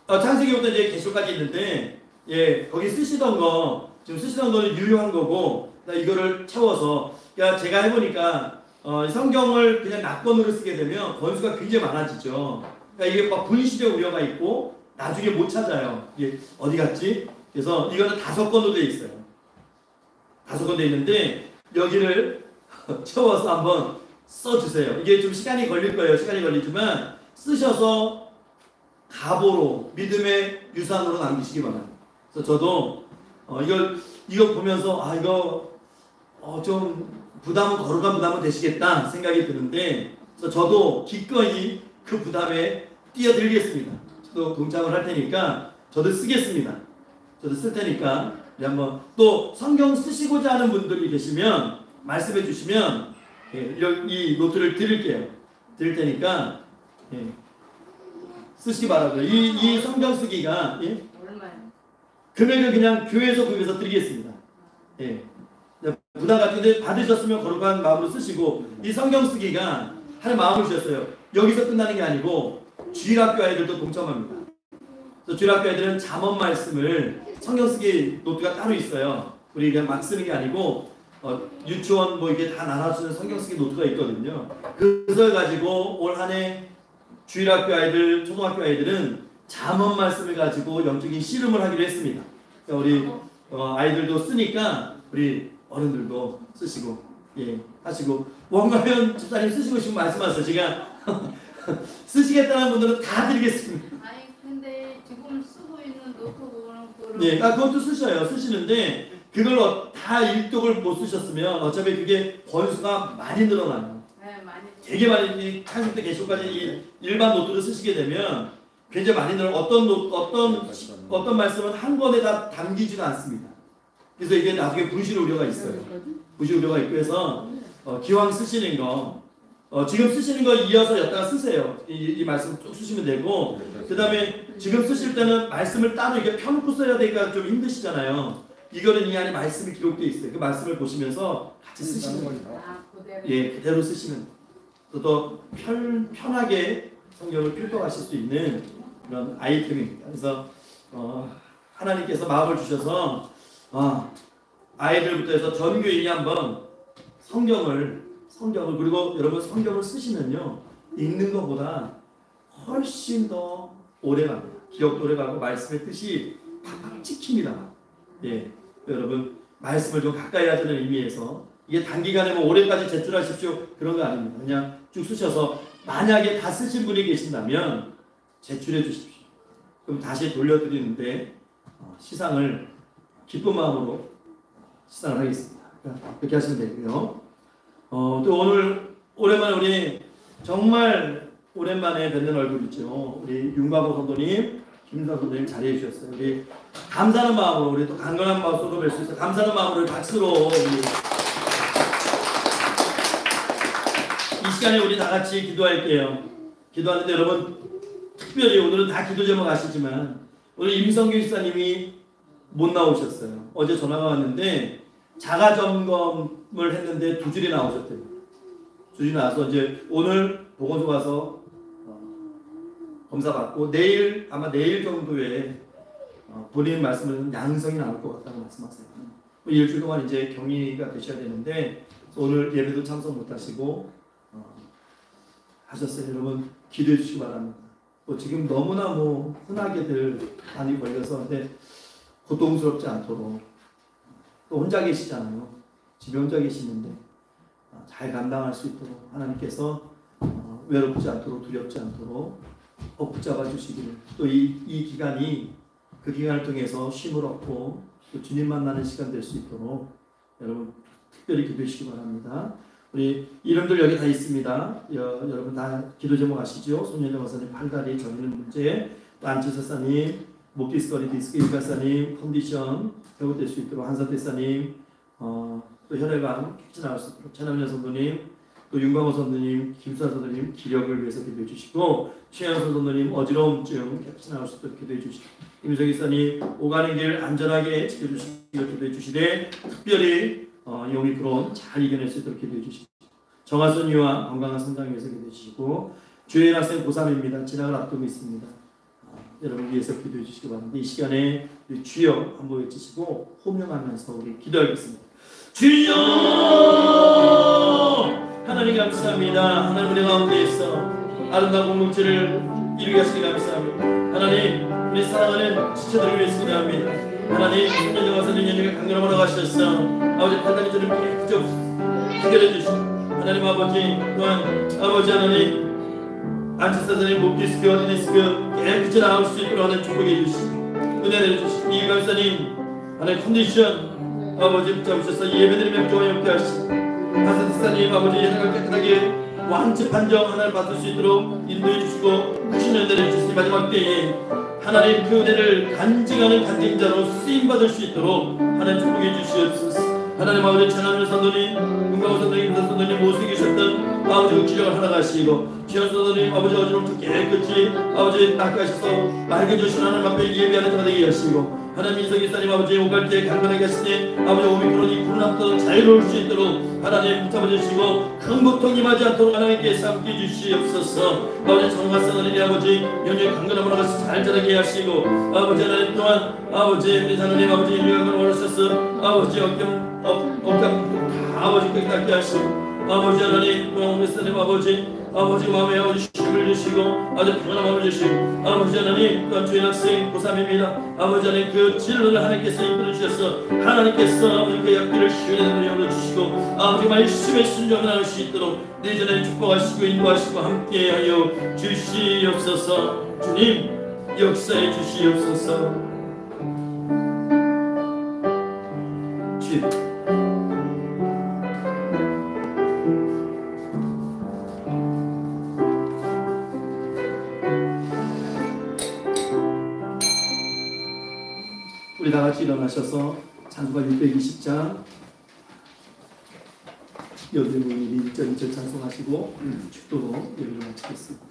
Speaker 1: 창세기부터 이제 계시록까지 있는데, 예, 거기 쓰시던 거 지금 쓰시던 거는 유효한 거고, 이거를 채워서, 그러니까 제가 해보니까 성경을 그냥 낙권으로 쓰게 되면 권수가 굉장히 많아지죠. 그러니까 이게 막 분실의 우려가 있고 나중에 못 찾아요. 이게 어디 갔지? 그래서 이거는 5권으로 되어 있어요. 5권 되어 있는데 여기를 채워서 한번 써주세요. 이게 좀 시간이 걸릴 거예요. 시간이 걸리지만 쓰셔서 가보로 믿음의 유산으로 남기시기 바랍니다. 그래서 저도 이거 보면서 이거 좀 거룩한 부담은 되시겠다 생각이 드는데, 그래서 저도 기꺼이 그 부담에 뛰어들겠습니다. 저도 동참을 할 테니까 저도 쓰겠습니다. 저도 쓸 테니까 우리 한번, 또 성경 쓰시고자 하는 분들이 계시면 말씀해 주시면 이 노트를 드릴 테니까 쓰시기 바라고요. 이 성경 쓰기가
Speaker 3: 얼마요?
Speaker 1: 금액은 그냥 교회에서 구입해서 드리겠습니다. 부담 같은데 받으셨으면 거룩한 마음으로 쓰시고, 이 성경 쓰기가 하는 마음을 주셨어요. 여기서 끝나는 게 아니고 주일학교 아이들도 동참합니다. 그래서 주일학교 아이들은 잠언 말씀을 성경 쓰기 노트가 따로 있어요. 우리 그냥 막 쓰는 게 아니고 유치원 뭐 이게 다 나눠주는 성경 쓰기 노트가 있거든요. 그래서 가지고 올 한 해 주일학교 아이들, 초등학교 아이들은 잠언 말씀을 가지고 영적인 씨름을 하기로 했습니다. 그러니까 우리 아이들도 쓰니까 우리 어른들도 쓰시고 하시고, 원가면 집사님 쓰시고 싶으면 말씀하세요. 제가 쓰시겠다는 분들은 다 드리겠습니다.
Speaker 4: 아니 근데 지금 쓰고 있는 노트북은
Speaker 1: 그것도 쓰시는데 그걸 다 일독을 못 쓰셨으면 어차피 그게 번수가 많이 늘어나요.
Speaker 4: 네, 많이
Speaker 1: 되게 많이 창세 때 개ሾ까지 이 일반 노트를 쓰시게 되면 굉장히 많이 늘어. 어떤 말씀은 한 권에 다 담기지는 않습니다. 그래서 이게 나중에 분실 우려가 있어요. 분실 우려가 있고 해서 기왕 쓰시는 거 지금 쓰시는 거 이어서 여기다가 쓰세요. 이 말씀 쭉 쓰시면 되고, 그 다음에 지금 쓰실 때는 말씀을 따로 이게 펴놓고 써야 되니까 좀 힘드시잖아요. 이거는 이 안에 말씀이 기록되어 있어요. 그 말씀을 보시면서 같이 쓰시는 거예요.
Speaker 4: 그대로.
Speaker 1: 그대로 쓰시면 더 편하게 성경을 필독하실 수 있는 그런 아이템입니다. 그래서 하나님께서 마음을 주셔서 아이들부터 해서 전 교인이 한번 성경을 그리고 여러분 성경을 쓰시면요, 읽는 것보다 훨씬 더 오래 갑니다. 기억도 오래 가고 말씀의 뜻이 팍팍 찍힙니다. 여러분 말씀을 좀 가까이 하자는 의미에서, 이게 단기간에 뭐 올해까지 제출하십시오 그런 거 아닙니다. 그냥 쭉 쓰셔서 만약에 다 쓰신 분이 계신다면 제출해 주십시오. 그럼 다시 돌려드리는데 시상을 기쁜 마음으로 시상을 하겠습니다. 그렇게 하시면 되고요. 또 오늘 오랜만에 우리 정말 오랜만에 뵙는 얼굴이죠. 우리 윤가보 선도님, 김사 선도님 자리해 주셨어요. 우리 감사하는 마음으로, 우리 또 강건한 마음으로 뵐 수 있어요. 감사하는 마음으로 박수로 이 시간에 우리 다 같이 기도할게요. 기도하는데 여러분 특별히 오늘은 다 기도 제목 아시지만 오늘 임성규 집사님이 못 나오셨어요. 어제 전화가 왔는데 자가 점검을 했는데 2줄이 나오셨대요. 2줄이 나와서 이제 오늘 보건소 가서 검사 받고 아마 내일 정도에 본인 말씀은 양성이 나올 것 같다고 말씀하세요. 일주일 동안 이제 격리가 되셔야 되는데 오늘 예배도 참석 못 하시고 하셨어요. 여러분 기도해 주시기 바랍니다. 지금 너무나 흔하게들 많이 걸려서 근데 고통스럽지 않도록, 또 혼자 계시잖아요. 집에 혼자 계시는데 잘 감당할 수 있도록 하나님께서 외롭지 않도록, 두렵지 않도록 붙잡아 주시기를, 또 이 기간이 그 기간을 통해서 쉼을 얻고 또 주님 만나는 시간 될 수 있도록 여러분 특별히 기도해 주시기 바랍니다. 우리 이름들 여기 다 있습니다. 여러분 다 기도 제목 아시죠? 손예정 박사님 팔다리 저리는 문제, 또 안치사사님 목디스커리 디스크 일가사님 컨디션 회복될 수 있도록, 한사 대사님 또 혈액암 캡치 나올 수 있도록, 최남현 선도님, 또 윤광호 선도님, 김수아 선도님 기력을 위해서 기도해 주시고, 최양선 선도님 어지러움증 캡치 나올 수 있도록 기도해 주시고, 임성 기사님 오가는 길 안전하게 지켜주시기를 기도해 주시되, 특별히 이 오미크론 잘 이겨낼 수 있도록 기도해 주시고, 정화순이와 건강한 성장 위해서 기도해 주시고, 주혜인 학생 고3입니다. 진학을 앞두고 있습니다. 여러분 위해서 기도해 주시기 바랍니다. 이 시간에 주여 한번 외치시고 호명하면서 우리 기도하겠습니다. 주여! 하나님 감사합니다. 하나님 우리 가운데 있어 아름다운 공동체를 이루게 하시기 감사합니다. 하나님 우리 사랑하는 지체들을 위해서 기도합니다. 하나님 손녀들 와서 연예가 강건함으로 가셨어. 아버지 판단이 저를 직접 해결해 주시고, 하나님 아버지 또한 아버지 하나님 안치사장님 목디스크 어디니스크 깨끗이 나올 수 있도록 하는 축복해 주시고 은혜를 주시고 이 강사님 하나의 컨디션 아버지 붙잡으셔서 예배드리며 조용히 하시고 하사티사님 아버지 예상을 깨끗하게 왕집 판정 하나를 받을 수 있도록 인도해 주시고 크신 은혜를 주시니 마지막 때에 하나님 그 은혜를 간증하는 간증자로 쓰임받을 수 있도록 하나님 축복해 주시옵소서. 하나님 아버지 천하늘 선도님, 은광호 선도님, 김선 선도님 모습이 계셨던 아버지 그 기력을 하나가시고 지현 선도님 아버지 어지럼부터 깨끗이 아버지 낚아셔서 맑아지신 하나님 앞에 예배하는 자가 되게 하시고 하나님 인석이 사님 아버지 오갈 때 간단하게 하시니 아버지 오미크론이 코로나부터 자유로울 수 있도록 하나님 붙잡아주시고 큰 고통 임하지 않도록 하나님께서 함께 주시옵소서. 아버지 정화성 어린이 아버지 영역의 강건함으로 같이 잘 자라게 하시고 아버지 하나님 또한 아버지 우리 하나님 아버지 유명한 원하셔서 아버지 억경 다 아버지께 닿게 하시고 아버지 하나님 또한 우리 하나님 아버지 마음에 아버지 힘을 주시고 아주 평안한 마음을 주시고 아버지 하나님 또한 주인 학생 고3입니다. 아버지 하나님 그 진로를 하나님께서 이끌어 주셔서 하나님께서 아버지 그 약기를 시원하게 열어 주시고 아버지 말씀에 순종할 수 있도록 내전에 축복하시고 인도하시고 함께하여 주시옵소서. 주님 역사해 주시옵소서. 주님 우리 다 같이 일어나셔서 찬송가 620장 여대문이 1절 2절 찬송하시고 축도로 예배를 마치겠습니다.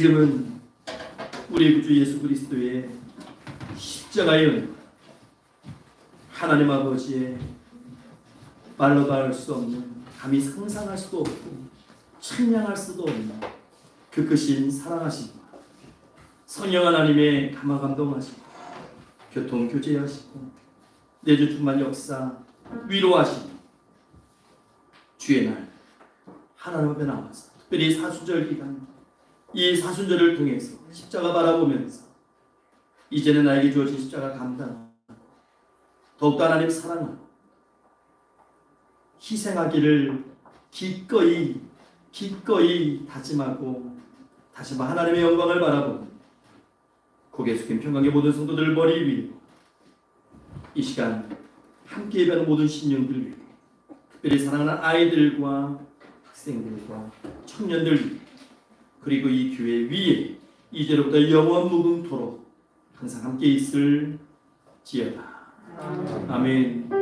Speaker 1: 지금은 우리 주 예수 그리스도의 십자가의 은 하나님 아버지의 말로도 할 수 없는 감히 상상할 수도 없고 찬양할 수도 없는 그 크신 사랑하시고 성령 하나님의 감화 감동하시고 교통 교제하시고 내주 충만 역사 위로하시고 주의 날 하나님 앞에 나와서 특별히 사순절 기간 이 사순절을 통해서 십자가 바라보면서 이제는 나에게 주어진 십자가 감당하고 더욱더 하나님 사랑하고 희생하기를 기꺼이 기꺼이 다짐하고 다시 한번 하나님의 영광을 바라보고 고개 숙인 평강의 모든 성도들 머리 위에 이 시간 함께 예배하는 모든 신령들 위해 특별히 사랑하는 아이들과 학생들과 청년들 위해 그리고 이 교회 위에 이제로부터 영원 무궁토록 항상 함께 있을 지어다. 아멘.